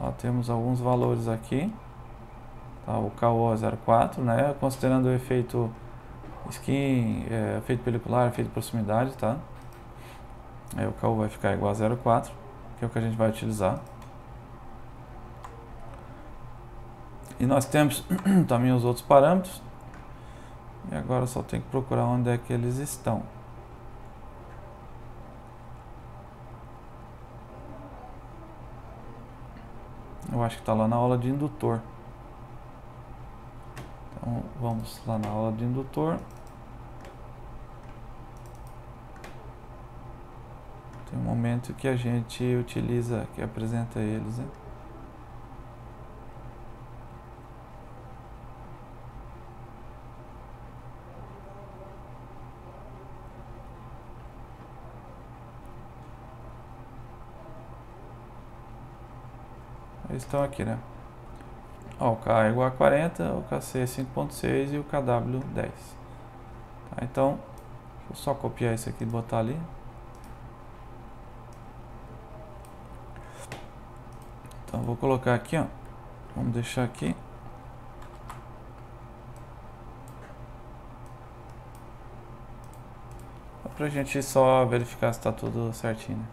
Ó, temos alguns valores aqui. Tá, o KO é 0,4, né? Considerando o efeito skin, efeito pelicular, efeito de proximidade, tá? Aí o KU vai ficar igual a 0,4, que é o que a gente vai utilizar. E nós temos também os outros parâmetros. E agora só tem que procurar onde é que eles estão. Eu acho que está lá na aula de indutor. Então, vamos lá na aula de indutor. Tem um momento que a gente utiliza, que apresenta eles, né? Eles estão aqui, né? Ó, o K é igual a 40, o KC é 5.6 e o KW 10. Tá, então, deixa eu só copiar isso aqui e botar ali. Então, vou colocar aqui, ó. Vamos deixar aqui. Pra gente só verificar se está tudo certinho, né?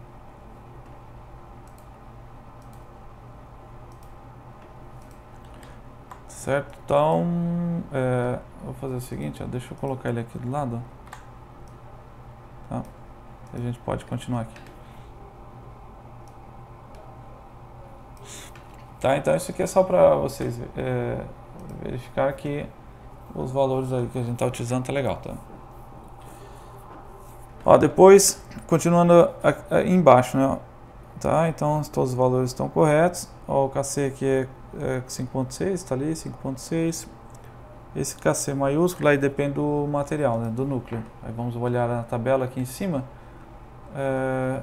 Certo? Então, vou fazer o seguinte, ó, deixa eu colocar ele aqui do lado. Tá? A gente pode continuar aqui. Tá? Então isso aqui é só para vocês verificar que os valores aí que a gente está utilizando tá legal, tá? Ó, depois, continuando embaixo, né? Tá? Então, todos os valores estão corretos. Ó, o KC aqui é 5.6, está ali, 5.6. Esse KC maiúsculo aí depende do material, né? Do núcleo. Aí vamos olhar na tabela aqui em cima.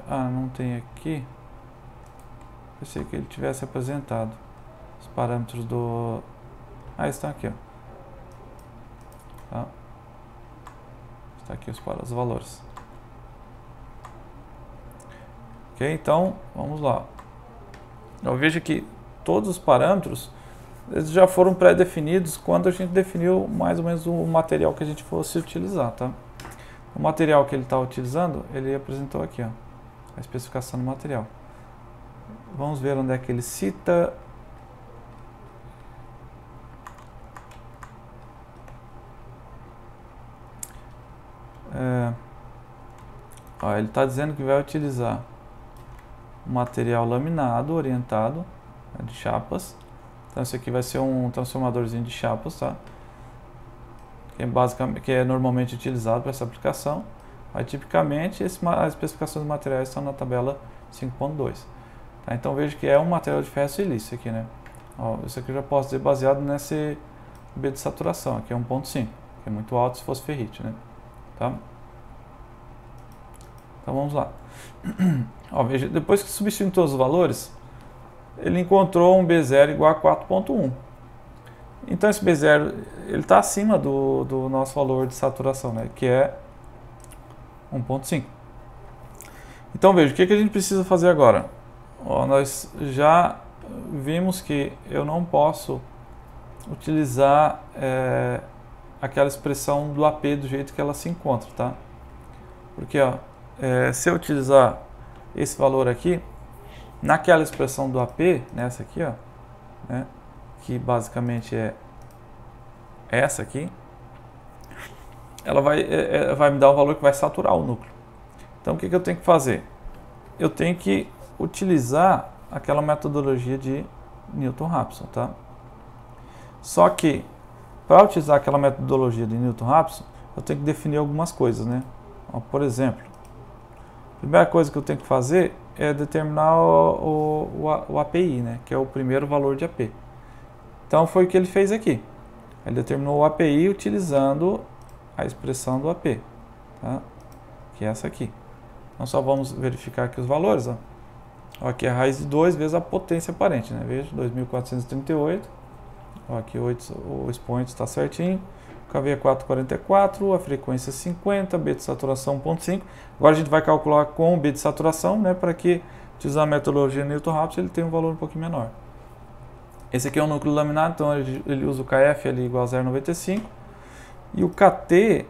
Não tem aqui. Pensei que ele tivesse apresentado os parâmetros do... estão aqui, ó. Tá? Está aqui os valores. Ok, então, vamos lá. Eu vejo que todos os parâmetros eles já foram pré-definidos quando a gente definiu mais ou menos o material que a gente fosse utilizar, tá? O material que ele está utilizando, ele apresentou aqui, ó, a especificação do material. Vamos ver onde é que ele cita. Ele está dizendo que vai utilizar material laminado orientado, né, de chapas. Então esse aqui vai ser um transformadorzinho de chapas, tá? Que é normalmente utilizado para essa aplicação. Aí tipicamente as especificações dos materiais estão na tabela 5.2. Tá? Então veja que é um material de ferro silício aqui, né? Ó, isso aqui eu já posso dizer baseado nesse B de saturação, aqui é 1.5, que é muito alto se fosse ferrite, né? Tá? Então vamos lá. Ó, veja, depois que substituiu todos os valores, ele encontrou um B0 igual a 4.1. Então esse B0 ele está acima do nosso valor de saturação, né, que é 1.5. Então veja, o que a gente precisa fazer agora? Ó, nós já vimos que eu não posso utilizar aquela expressão do AP do jeito que ela se encontra, tá? Porque ó, se eu utilizar esse valor aqui, naquela expressão do AP, nessa aqui, ó, né, que basicamente é essa aqui, ela vai me dar um valor que vai saturar o núcleo. Então o que eu tenho que fazer? Eu tenho que utilizar aquela metodologia de Newton-Raphson, tá? Só que, para utilizar aquela metodologia de Newton-Raphson, eu tenho que definir algumas coisas, né? Ó, por exemplo, a primeira coisa que eu tenho que fazer é determinar o API, né? Que é o primeiro valor de AP. Então foi o que ele fez aqui. Ele determinou o API utilizando a expressão do AP, tá? Que é essa aqui. Então só vamos verificar aqui os valores, ó. Aqui é a raiz de 2 vezes a potência aparente, né? Veja, 2.438. Aqui o expoente está certinho. O KV é 444, a frequência é 50, B de saturação 1.5. Agora a gente vai calcular com o B de saturação, né? Para que, utilizar a metodologia Newton-Raphson, ele tenha um valor um pouquinho menor. Esse aqui é um núcleo laminado, então ele usa o KF ali igual a 0,95. E o KT,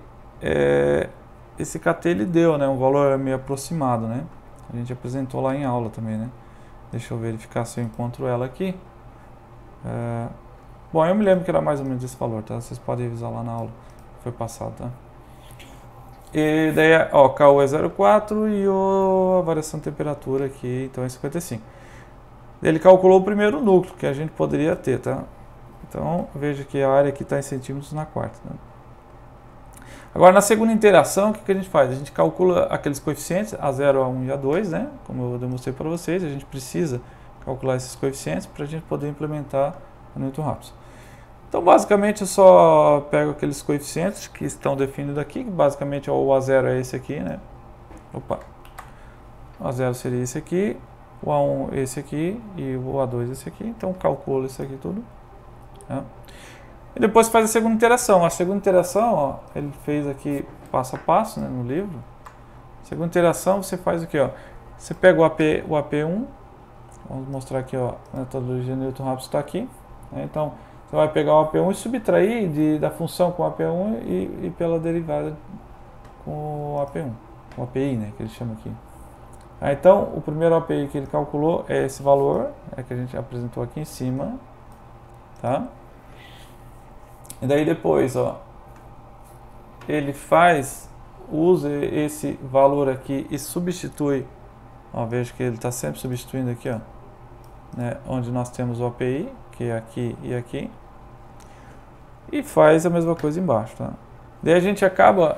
esse KT ele deu, né? Um valor meio aproximado, né? A gente apresentou lá em aula também, né? Deixa eu verificar se eu encontro ela aqui. Bom, eu me lembro que era mais ou menos esse valor, tá? Vocês podem revisar lá na aula que foi passado, tá? E daí, ó, KU é 0,4 e a variação de temperatura aqui, então é 55. Ele calculou o primeiro núcleo que a gente poderia ter, tá? Então, veja que a área aqui está em centímetros na quarta. Né? Agora, na segunda interação, o que a gente faz? A gente calcula aqueles coeficientes, A0, A1 e A2, né? Como eu demonstrei para vocês, a gente precisa calcular esses coeficientes para a gente poder implementar a Newton-Raphson. Então, basicamente, eu só pego aqueles coeficientes que estão definidos aqui, que basicamente o A0 é esse aqui, né? Opa! O A0 seria esse aqui, o A1 esse aqui e o A2 esse aqui. Então, calculo isso aqui tudo. Né? E depois faz a segunda interação. A segunda interação, ó, ele fez aqui passo a passo, né, no livro. Segunda interação, você faz o que? Você pega o AP1, vamos mostrar aqui, ó, a metodologia Newton-Raphson está aqui. Né? Então, você vai pegar o AP1 e subtrair da função com o AP1 e pela derivada com o AP1, o API, né, que ele chama aqui. Então, o primeiro API que ele calculou é esse valor, que a gente apresentou aqui em cima, tá? E daí depois, ó, ele usa esse valor aqui e substitui, ó, veja que ele está sempre substituindo aqui, ó, né, onde nós temos o API, que é aqui e aqui, e faz a mesma coisa embaixo, tá? Daí a gente acaba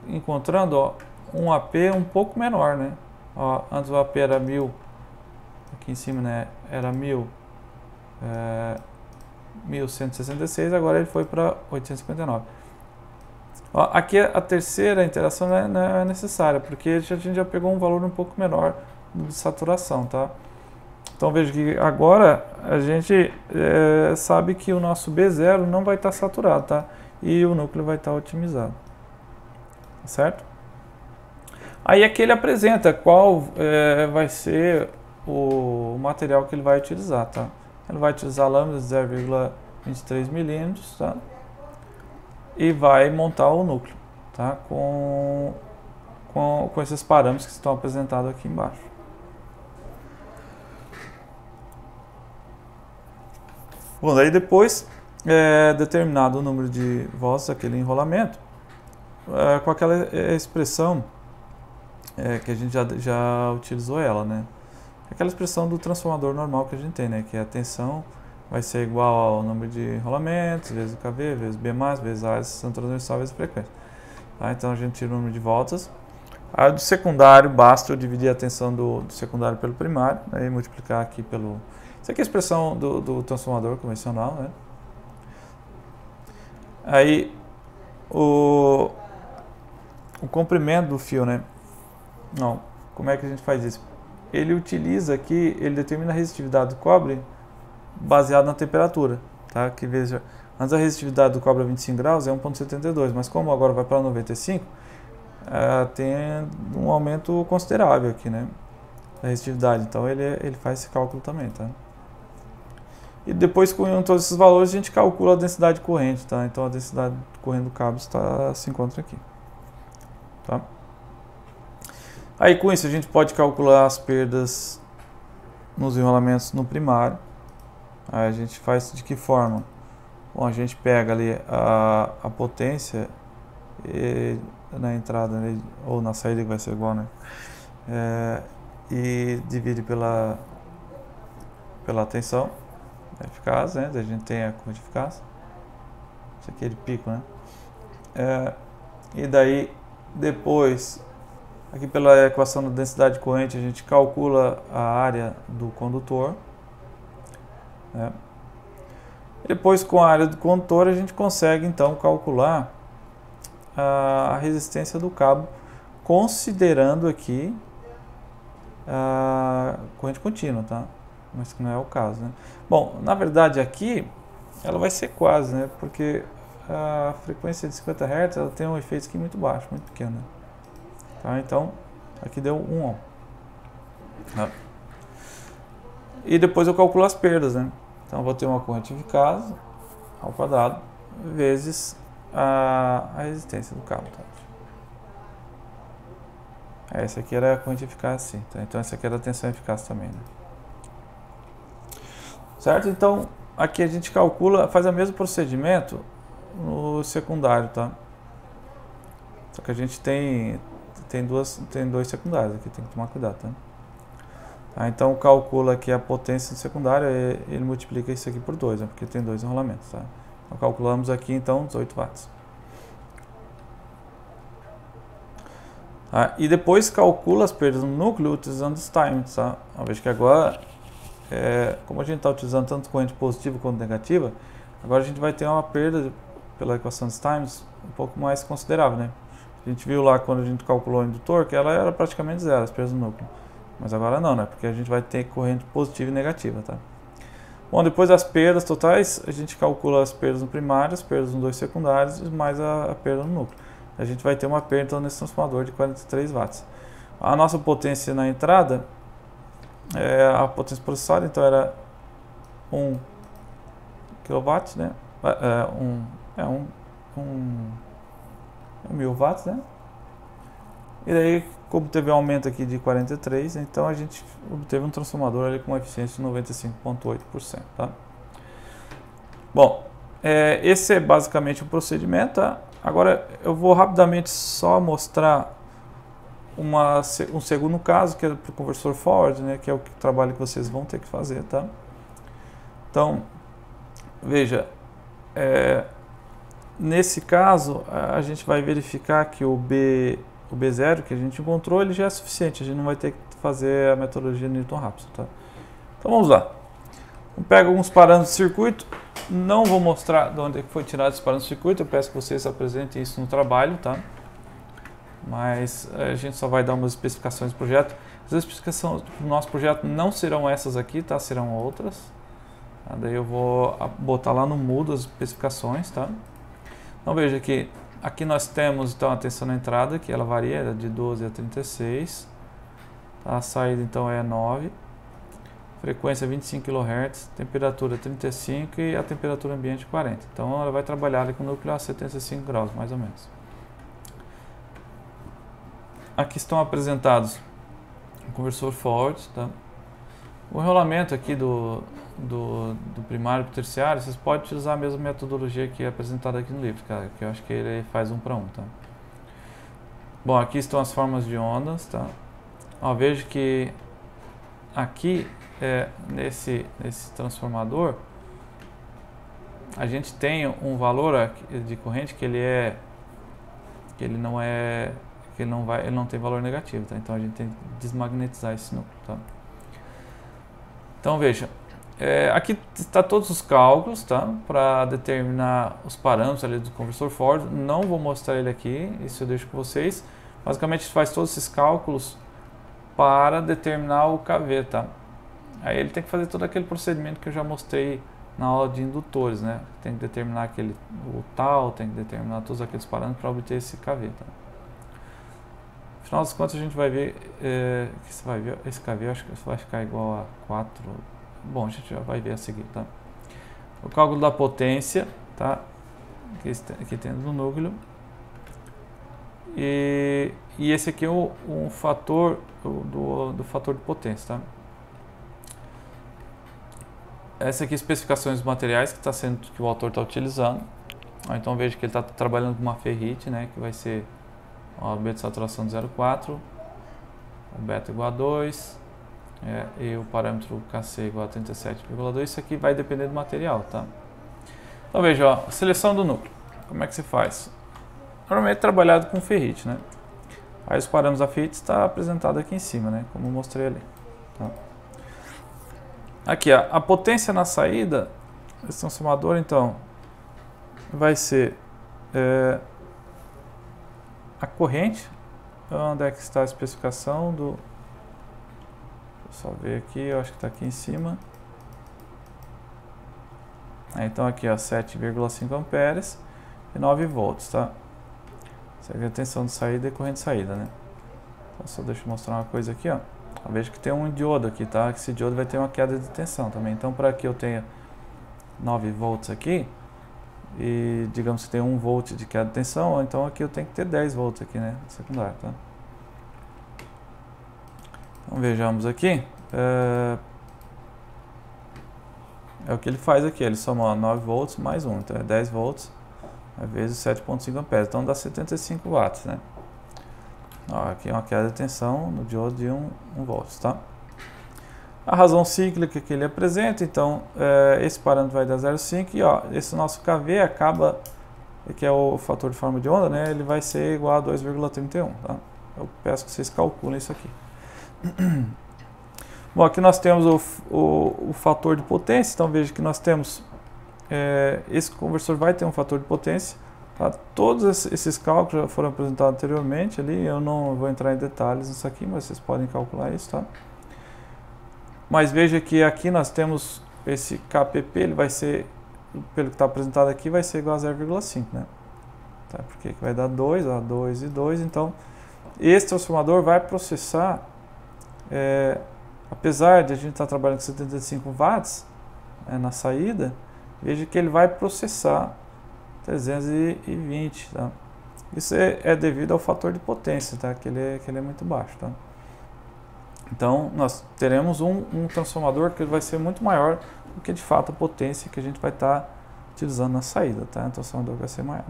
encontrando, ó, um AP um pouco menor, né? Ó, antes o AP era 1000, aqui em cima, né, era 1166, agora ele foi para 859. Ó, aqui a terceira interação não é necessária, porque a gente já pegou um valor um pouco menor de saturação, tá? Então veja que agora a gente sabe que o nosso B0 não vai estar saturado, tá? E o núcleo vai estar otimizado, certo? Aí aqui ele apresenta qual vai ser o material que ele vai utilizar, tá? Ele vai utilizar lâmina de 0,23 milímetros, tá? E vai montar o núcleo, tá? Com esses parâmetros que estão apresentados aqui embaixo. Bom, daí depois, determinado o número de voltas daquele enrolamento, com aquela expressão que a gente já utilizou ela, né? Aquela expressão do transformador normal que a gente tem, né? Que a tensão vai ser igual ao número de enrolamentos, vezes o KV, vezes B+, vezes a área de seção transversal, vezes a frequência. Tá? Então a gente tira o número de voltas. A do secundário, basta eu dividir a tensão do secundário pelo primário, né? E multiplicar aqui pelo... Isso aqui é a expressão do transformador convencional, né? Aí o comprimento do fio, né? Não, como é que a gente faz isso? Ele utiliza aqui, ele determina a resistividade do cobre baseado na temperatura, tá? Que veja, antes a resistividade do cobre a 25 graus é 1,72, mas como agora vai para 95, tem um aumento considerável aqui, né? Da resistividade, então ele faz esse cálculo também, tá? E depois, com todos esses valores, a gente calcula a densidade de corrente, tá? Então a densidade de corrente do cabo se encontra aqui, tá? Aí com isso a gente pode calcular as perdas nos enrolamentos no primário. Aí a gente faz de que forma? Bom, a gente pega ali a potência na entrada, né, ou na saída, que vai ser igual, né? E divide pela tensão eficaz, né? A gente tem a corrente eficaz. Isso aqui é de pico, né? E daí depois, aqui pela equação da densidade de corrente, a gente calcula a área do condutor. Né? E depois, com a área do condutor, a gente consegue então calcular a resistência do cabo, considerando aqui a corrente contínua, tá? Mas que não é o caso, né? Bom, na verdade aqui ela vai ser quase, né? Porque a frequência de 50 Hz ela tem um efeito aqui muito baixo, muito pequeno, né? Tá? Então aqui deu 1 ohm. Tá? E depois eu calculo as perdas, né? Então eu vou ter uma corrente eficaz ao quadrado vezes a resistência do cabo. Tá? Essa aqui era a corrente eficaz, sim. Tá? Então essa aqui era a tensão eficaz também, né? Certo? Então aqui a gente calcula, faz o mesmo procedimento no secundário, tá? Só que a gente tem dois secundários aqui, tem que tomar cuidado, tá? Tá? Então calcula aqui a potência secundária, ele multiplica isso aqui por 2, né? Porque tem 2 enrolamentos. Tá? Então calculamos aqui então 18 watts. Tá? E depois calcula as perdas no núcleo utilizando os times. Tá? Veja que agora, como a gente está utilizando tanto corrente positiva quanto negativa, agora a gente vai ter uma perda pela equação dos times um pouco mais considerável. Né? A gente viu lá quando a gente calculou o indutor que ela era praticamente zero, as perdas no núcleo. Mas agora não, né? Porque a gente vai ter corrente positiva e negativa. Tá? Bom, depois das perdas totais, a gente calcula as perdas no primário, as perdas nos dois secundários e mais a perda no núcleo. A gente vai ter uma perda então, nesse transformador de 43 watts. A nossa potência na entrada, a potência processada, então era 1 kW, né? 1000 watts, né? E daí, como teve um aumento aqui de 43, então a gente obteve um transformador ali com uma eficiência de 95,8%. Tá? Bom, esse é basicamente o procedimento. Tá? Agora eu vou rapidamente só mostrar um segundo caso, que é para o conversor forward, né, que é o trabalho que vocês vão ter que fazer. Tá? Então, veja, nesse caso a gente vai verificar que o B0 que a gente encontrou, ele já é suficiente, a gente não vai ter que fazer a metodologia Newton-Raphson. Tá? Então vamos lá. Eu pego alguns parâmetros de circuito, não vou mostrar de onde foi tirado esse parâmetro de circuito, eu peço que vocês apresentem isso no trabalho, tá? Mas a gente só vai dar umas especificações do projeto. As especificações do nosso projeto não serão essas aqui, tá? Serão outras. Tá? Daí eu vou botar lá no Moodle as especificações, tá? Então veja que aqui nós temos então a tensão na entrada, que ela varia de 12 a 36. Tá? A saída então é 9. Frequência 25 kHz, temperatura 35 e a temperatura ambiente 40. Então ela vai trabalhar ali com o núcleo a 75 graus, mais ou menos. Aqui estão apresentados o conversor forward, tá? O enrolamento aqui do primário para o terciário, vocês podem utilizar a mesma metodologia que é apresentada aqui no livro, cara, que eu acho que ele faz 1 para 1, tá? Bom, aqui estão as formas de ondas, tá? Ó, veja que aqui nesse transformador a gente tem um valor de corrente que ele não tem valor negativo, tá? Então a gente tem que desmagnetizar esse núcleo, tá? Então veja, aqui está todos os cálculos, tá? Para determinar os parâmetros ali do conversor forward. Não vou mostrar ele aqui, isso eu deixo com vocês. Basicamente faz todos esses cálculos para determinar o KV, tá? Aí ele tem que fazer todo aquele procedimento que eu já mostrei na aula de indutores, né? Tem que determinar o tal, tem que determinar todos aqueles parâmetros para obter esse KV, tá? No final das contas a gente vai ver que você vai ver esse KV, acho que vai ficar igual a 4. Bom, a gente já vai ver a seguir, tá? O cálculo da potência, tá? Aqui tem no núcleo. E esse aqui é um fator do fator de potência, tá? Essa aqui é especificações dos materiais que o autor está utilizando. Então veja que ele está trabalhando com uma ferrite, né? Que vai ser a beta de saturação de 0,4, o beta igual a 2, e o parâmetro Kc igual a 37,2. Isso aqui vai depender do material, tá? Então veja, ó, seleção do núcleo. Como é que se faz? Normalmente é trabalhado com ferrite, né? Aí os parâmetros da ferrite está apresentado aqui em cima, né? Como eu mostrei ali. Tá? Aqui, ó, a potência na saída desse transformador, então, vai ser a corrente. Onde é que está a especificação do... Deixa eu só ver aqui, eu acho que está aqui em cima. Então aqui, ó, 7,5 amperes e 9 volts, tá? Essa aqui é a tensão de saída e corrente de saída, né? Então, só deixa eu mostrar uma coisa aqui, ó. Veja que tem um diodo aqui, tá? Esse diodo vai ter uma queda de tensão também. Então, para que eu tenha 9 volts aqui, e digamos que tem 1 volt de queda de tensão, então aqui eu tenho que ter 10 volts aqui, né? Secundário, tá? Então, vejamos aqui. É o que ele faz aqui, ele soma 9 volts mais 1, então é 10 volts vezes 7,5 amperes, então dá 75 watts, né? Ó, aqui é uma queda de tensão no diodo de 1 volt, tá? A razão cíclica que ele apresenta, então, esse parâmetro vai dar 0,5 e ó, esse nosso KV acaba, que é o fator de forma de onda, né, ele vai ser igual a 2,31, tá? Eu peço que vocês calculem isso aqui. Bom, aqui nós temos o fator de potência, então veja que nós temos, esse conversor vai ter um fator de potência, tá? Todos esses cálculos já foram apresentados anteriormente ali, eu não vou entrar em detalhes nisso aqui, mas vocês podem calcular isso, tá? Mas veja que aqui nós temos esse KPP, ele vai ser, pelo que está apresentado aqui, vai ser igual a 0,5, né? Tá? Porque vai dar 2, ó, 2 e 2, então esse transformador vai processar, apesar de a gente estar trabalhando com 75 watts na saída, veja que ele vai processar 320, tá? Isso é devido ao fator de potência, tá? Que ele é muito baixo, tá? Então, nós teremos um transformador que vai ser muito maior do que, de fato, a potência que a gente vai estar utilizando na saída, tá? O transformador vai ser mais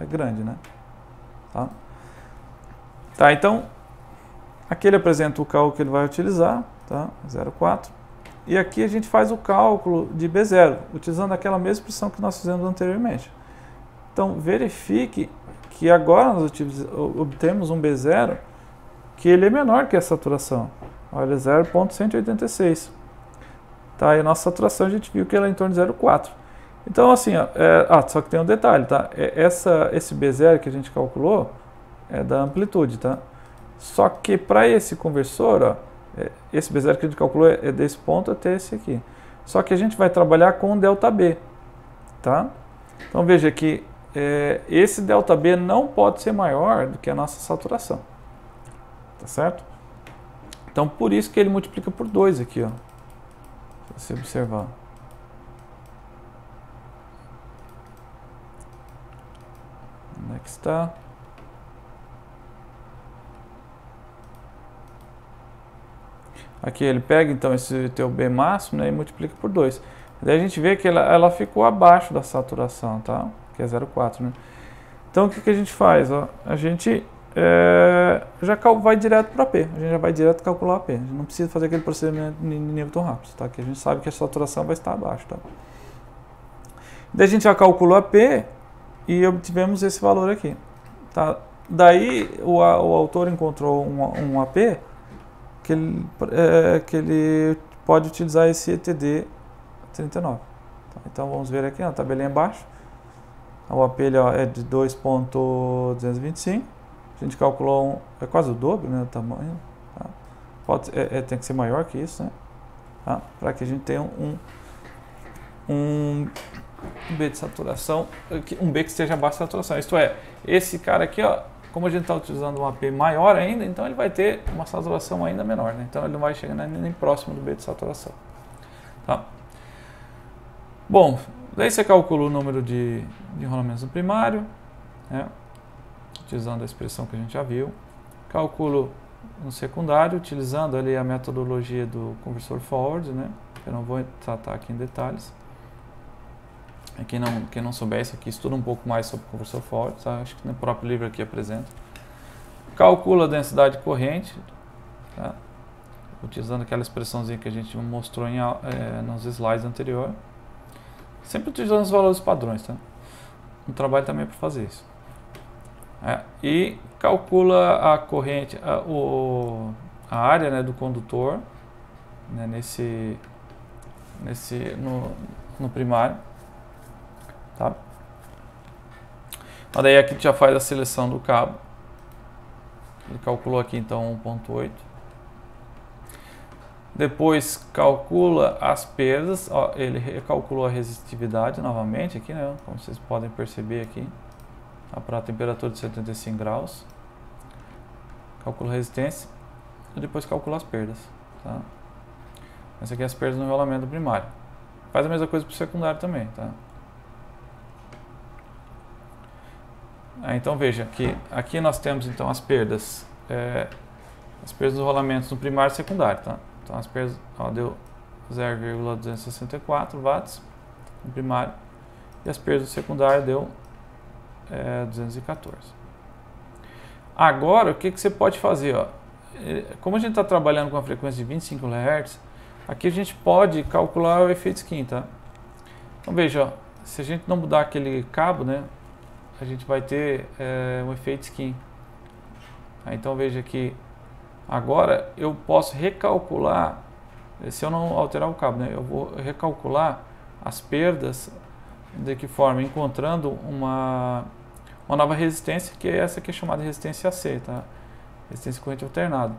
grande, né? Tá, então, aqui ele apresenta o cálculo que ele vai utilizar, tá? 0,4. E aqui a gente faz o cálculo de B0, utilizando aquela mesma expressão que nós fizemos anteriormente. Então, verifique que agora nós obtemos um B0 que ele é menor que a saturação. Olha, 0,186. Tá? E a nossa saturação a gente viu que ela é em torno de 0,4. Então, assim, ó, só que tem um detalhe, tá? Esse B0 que a gente calculou é da amplitude, tá? Só que para esse conversor, ó, esse B0 que a gente calculou é desse ponto até esse aqui. Só que a gente vai trabalhar com ΔB, tá? Então, veja que esse ΔB não pode ser maior do que a nossa saturação. Tá certo? Então, por isso que ele multiplica por 2 aqui, ó. Se você observar. Onde é que está? Aqui ele pega, então, esse teu B máximo, né, e multiplica por 2. Daí a gente vê que ela ficou abaixo da saturação, tá? Que é 0,4, né? Então, o que a gente faz? Ó? A gente já vai direto para P, a gente já vai direto calcular a P, a gente não precisa fazer aquele procedimento em Newton rápido, tá? Que a gente sabe que a saturação vai estar abaixo, tá? Daí a gente já calculou a P e obtivemos esse valor aqui, tá? Daí o autor encontrou um AP que ele pode utilizar esse ETD 39, tá? Então vamos ver aqui na tabelinha abaixo, o AP é de 2.225. A gente calculou é quase o dobro, né, o tamanho. Tá? Tem que ser maior que isso, né? Tá? Para que a gente tenha um B de saturação, um B que esteja abaixo da saturação. Isto é, esse cara aqui, ó, como a gente está utilizando um AP maior ainda, então ele vai ter uma saturação ainda menor, né? Então ele não vai chegar nem próximo do B de saturação. Tá? Bom, daí você calcula o número de enrolamentos no primário, né? Utilizando a expressão que a gente já viu. Calculo no secundário, utilizando ali a metodologia do conversor forward, né? Eu não vou tratar aqui em detalhes. Quem não souber isso aqui, estuda um pouco mais sobre o conversor forward, tá? Acho que no próprio livro aqui apresenta. Calcula a densidade corrente, tá? Utilizando aquela expressãozinha que a gente mostrou nos slides anteriores. Sempre utilizando os valores padrões, tá? Um trabalho também para fazer isso. E calcula a corrente, a área, né, do condutor, né, no primário, tá? Mas daí aqui já faz a seleção do cabo. Ele calculou aqui então 1.8. Depois calcula as perdas, ó, ele recalculou a resistividade novamente aqui, né, como vocês podem perceber aqui. Para a temperatura de 75 graus, calcula a resistência e depois calcula as perdas, tá? Essa aqui é as perdas no enrolamento primário. Faz a mesma coisa para o secundário também, tá? Então veja que aqui nós temos então as perdas dos rolamentos no primário e secundário, tá? Então as perdas, ó, deu 0,264 watts no primário e as perdas do secundário deu 214. Agora, o que você pode fazer? Ó? Como a gente está trabalhando com a frequência de 25 Hz, Aqui a gente pode calcular o efeito skin, tá? Então veja, ó, se a gente não mudar aquele cabo, né, a gente vai ter um efeito skin. Então veja que agora eu posso recalcular, se eu não alterar o cabo, né, eu vou recalcular as perdas de que forma? Encontrando uma nova resistência, que é essa que é chamada resistência AC, tá? Resistência corrente alternada.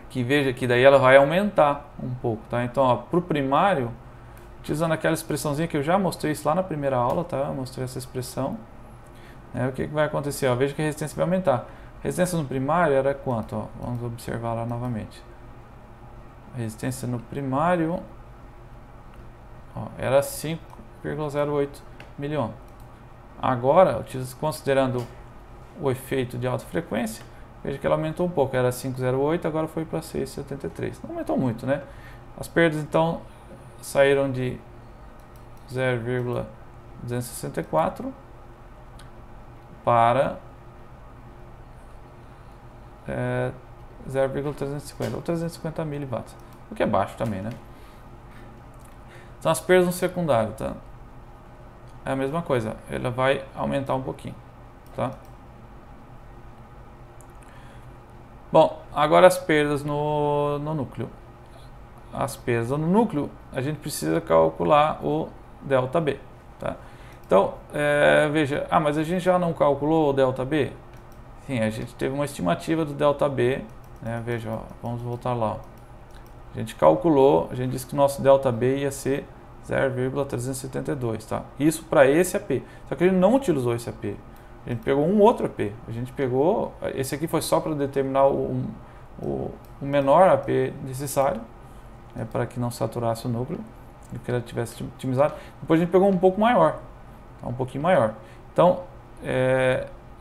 Que veja que daí ela vai aumentar um pouco, tá? Então, para o primário, utilizando aquela expressãozinha que eu já mostrei isso lá na primeira aula, tá? Eu mostrei essa expressão. O que vai acontecer? Ó, veja que a resistência vai aumentar. A resistência no primário era quanto? Ó, vamos observar lá novamente. A resistência no primário era 5,08 miliohm. Agora, considerando o efeito de alta frequência, veja que ela aumentou um pouco. Era 5,08, agora foi para 6,73. Não aumentou muito, né? As perdas, então, saíram de 0,264 para 0,350 ou 350 miliwatts, o que é baixo também, né? Então as perdas no secundário, tá? É a mesma coisa, ela vai aumentar um pouquinho, tá? Bom, agora as perdas no núcleo. As perdas no núcleo, a gente precisa calcular o ΔB, tá? Então, veja, mas a gente já não calculou o ΔB? Sim, a gente teve uma estimativa do ΔB, né? Veja, ó, vamos voltar lá. Ó. A gente calculou, a gente disse que o nosso ΔB ia ser 0,372, tá? Isso para esse AP. Só que a gente não utilizou esse AP. A gente pegou um outro AP. A gente pegou, esse aqui foi só para determinar o menor AP necessário, né, para que não saturasse o núcleo, e que ele tivesse otimizado. Depois a gente pegou um pouco maior, tá? Um pouquinho maior. Então,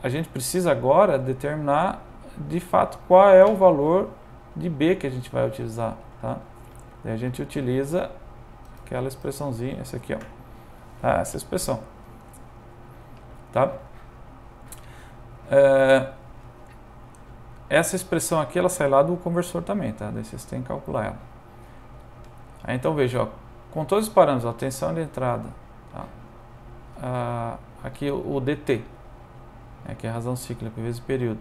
a gente precisa agora determinar de fato qual é o valor de B que a gente vai utilizar, tá? Daí a gente utiliza aquela expressãozinha, essa aqui, ó, essa expressão, tá? Essa expressão aqui, ela sai lá do conversor também, tá? Daí vocês têm que calcular ela. Aí, então veja, ó, com todos os parâmetros, a tensão de entrada, tá? Aqui o DT, que é a razão cíclica vezes o período,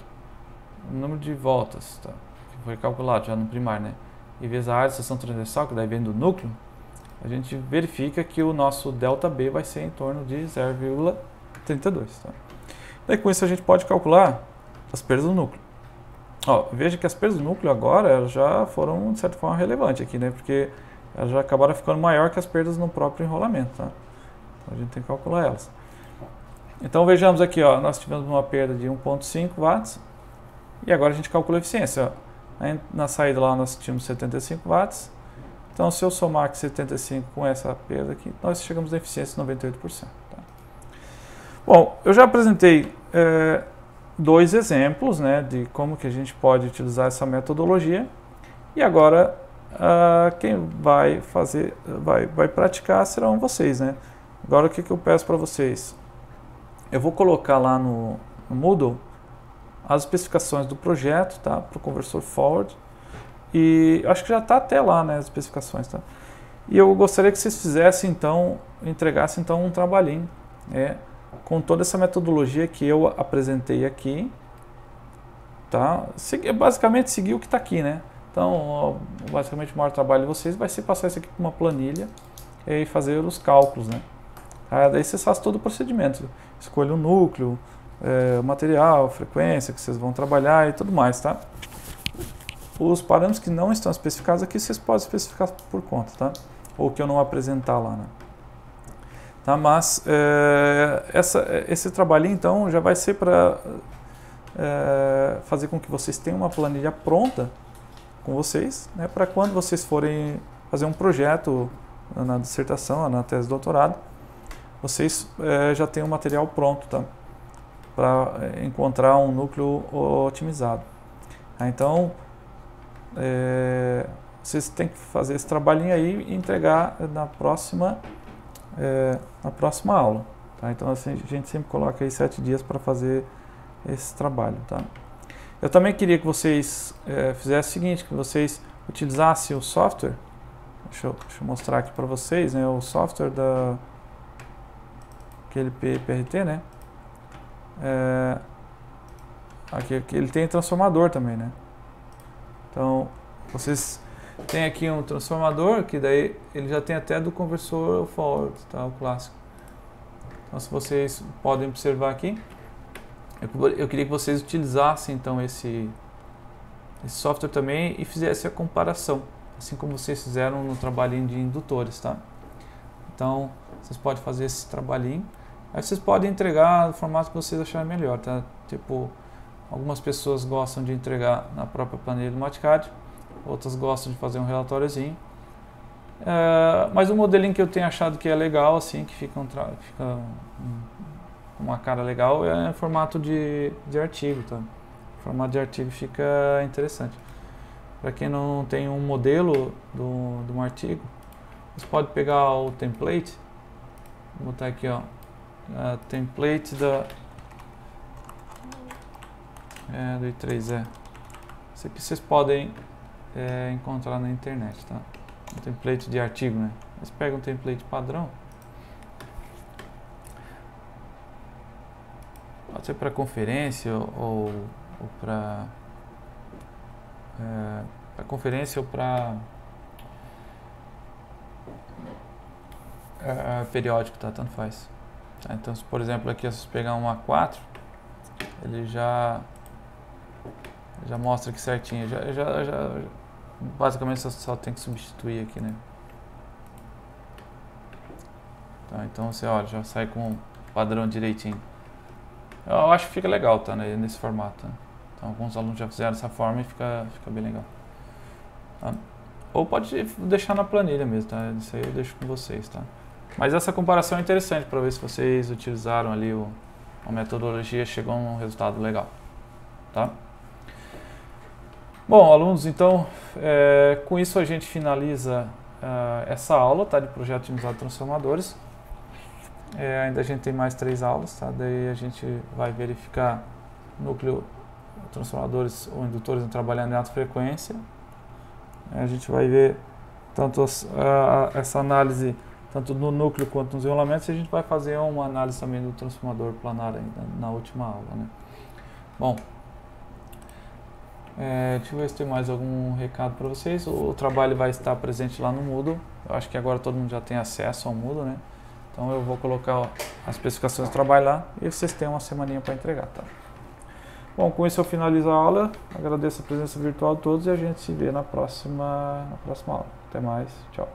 o número de voltas, tá? Que foi calculado já no primário, né? E vezes a área de seção transversal, que daí vem do núcleo, a gente verifica que o nosso ΔB vai ser em torno de 0,32, tá? Daí com isso a gente pode calcular as perdas do núcleo. Ó, veja que as perdas do núcleo agora elas já foram de certa forma relevantes aqui, né? Porque elas já acabaram ficando maior que as perdas no próprio enrolamento, tá? Então a gente tem que calcular elas. Então vejamos aqui, ó, nós tivemos uma perda de 1,5 watts e agora a gente calcula a eficiência. Ó. Aí, na saída lá nós tínhamos 75 watts. Então se eu somar aqui 75 com essa perda aqui, nós chegamos à eficiência de 98%. Tá? Bom, eu já apresentei dois exemplos, né, de como que a gente pode utilizar essa metodologia e agora quem vai fazer, vai praticar serão vocês, né? Agora o que eu peço para vocês? Eu vou colocar lá no Moodle as especificações do projeto, tá? Para o conversor forward. E acho que já está até lá, né, as especificações, tá? E eu gostaria que vocês fizessem então, entregassem então um trabalhinho, né, com toda essa metodologia que eu apresentei aqui, tá? Basicamente seguir o que está aqui, né? Então, basicamente o maior trabalho de vocês vai ser passar isso aqui para uma planilha e fazer os cálculos, né? Daí vocês fazem todo o procedimento, escolha o núcleo, material, frequência que vocês vão trabalhar e tudo mais, tá? Os parâmetros que não estão especificados aqui, vocês podem especificar por conta, tá? Ou que eu não apresentar lá, né? Tá? Mas esse trabalhinho, então, já vai ser para fazer com que vocês tenham uma planilha pronta com vocês, né? Para quando vocês forem fazer um projeto na dissertação, na tese de doutorado, vocês já têm o material pronto, tá? Para encontrar um núcleo otimizado. Então, vocês têm que fazer esse trabalhinho aí e entregar na próxima aula. Tá? Então, assim, a gente sempre coloca aí 7 dias para fazer esse trabalho. Tá? Eu também queria que vocês fizessem o seguinte, que vocês utilizassem o software Deixa eu mostrar aqui para vocês, né, o software da aquele PRT, né? Aqui ele tem transformador também, né? Então, vocês têm aqui um transformador que daí ele já tem até do conversor forward, tá? O clássico. Então, se vocês podem observar aqui, eu queria que vocês utilizassem então esse software também e fizessem a comparação, assim como vocês fizeram no trabalhinho de indutores, tá? Então, vocês podem fazer esse trabalhinho. Aí vocês podem entregar no formato que vocês acharem melhor, tá? Tipo, algumas pessoas gostam de entregar na própria planilha do MatCAD, outras gostam de fazer um relatóriozinho. Mas o modelinho que eu tenho achado que é legal, assim, que fica uma cara legal, é em formato de artigo, tá? O formato de artigo fica interessante. Para quem não tem um modelo de um artigo, você pode pegar o template, vou botar aqui, ó, template do i3E. Isso aqui vocês podem encontrar na internet, tá? Um template de artigo, né? Você pega um template padrão, pode ser para conferência ou para conferência ou para periódico, tá? Tanto faz. Tá? Então, se, por exemplo, aqui se pegar um A4, ele já mostra aqui certinho. Basicamente só tem que substituir aqui, né? Tá, então você olha, já sai com o padrão direitinho. Eu acho que fica legal, tá, né, nesse formato. Tá? Então alguns alunos já fizeram dessa forma e fica bem legal. Tá? Ou pode deixar na planilha mesmo, tá? Isso aí eu deixo com vocês, tá? Mas essa comparação é interessante para ver se vocês utilizaram ali a metodologia e chegou a um resultado legal, tá? Bom, alunos, então, com isso a gente finaliza essa aula, tá, de projeto otimizado de transformadores. Ainda a gente tem mais 3 aulas, tá? Daí a gente vai verificar núcleo, transformadores ou indutores trabalhando em alta frequência. A gente vai ver tanto essa análise tanto no núcleo quanto nos enrolamentos, e a gente vai fazer uma análise também do transformador planar ainda na última aula, né? Bom, deixa eu ver se tem mais algum recado para vocês. O trabalho vai estar presente lá no Moodle. Eu acho que agora todo mundo já tem acesso ao Moodle, né? Então eu vou colocar as especificações do trabalho lá e vocês têm uma semaninha para entregar, tá? Bom, com isso eu finalizo a aula. Agradeço a presença virtual de todos e a gente se vê na próxima aula. Até mais. Tchau.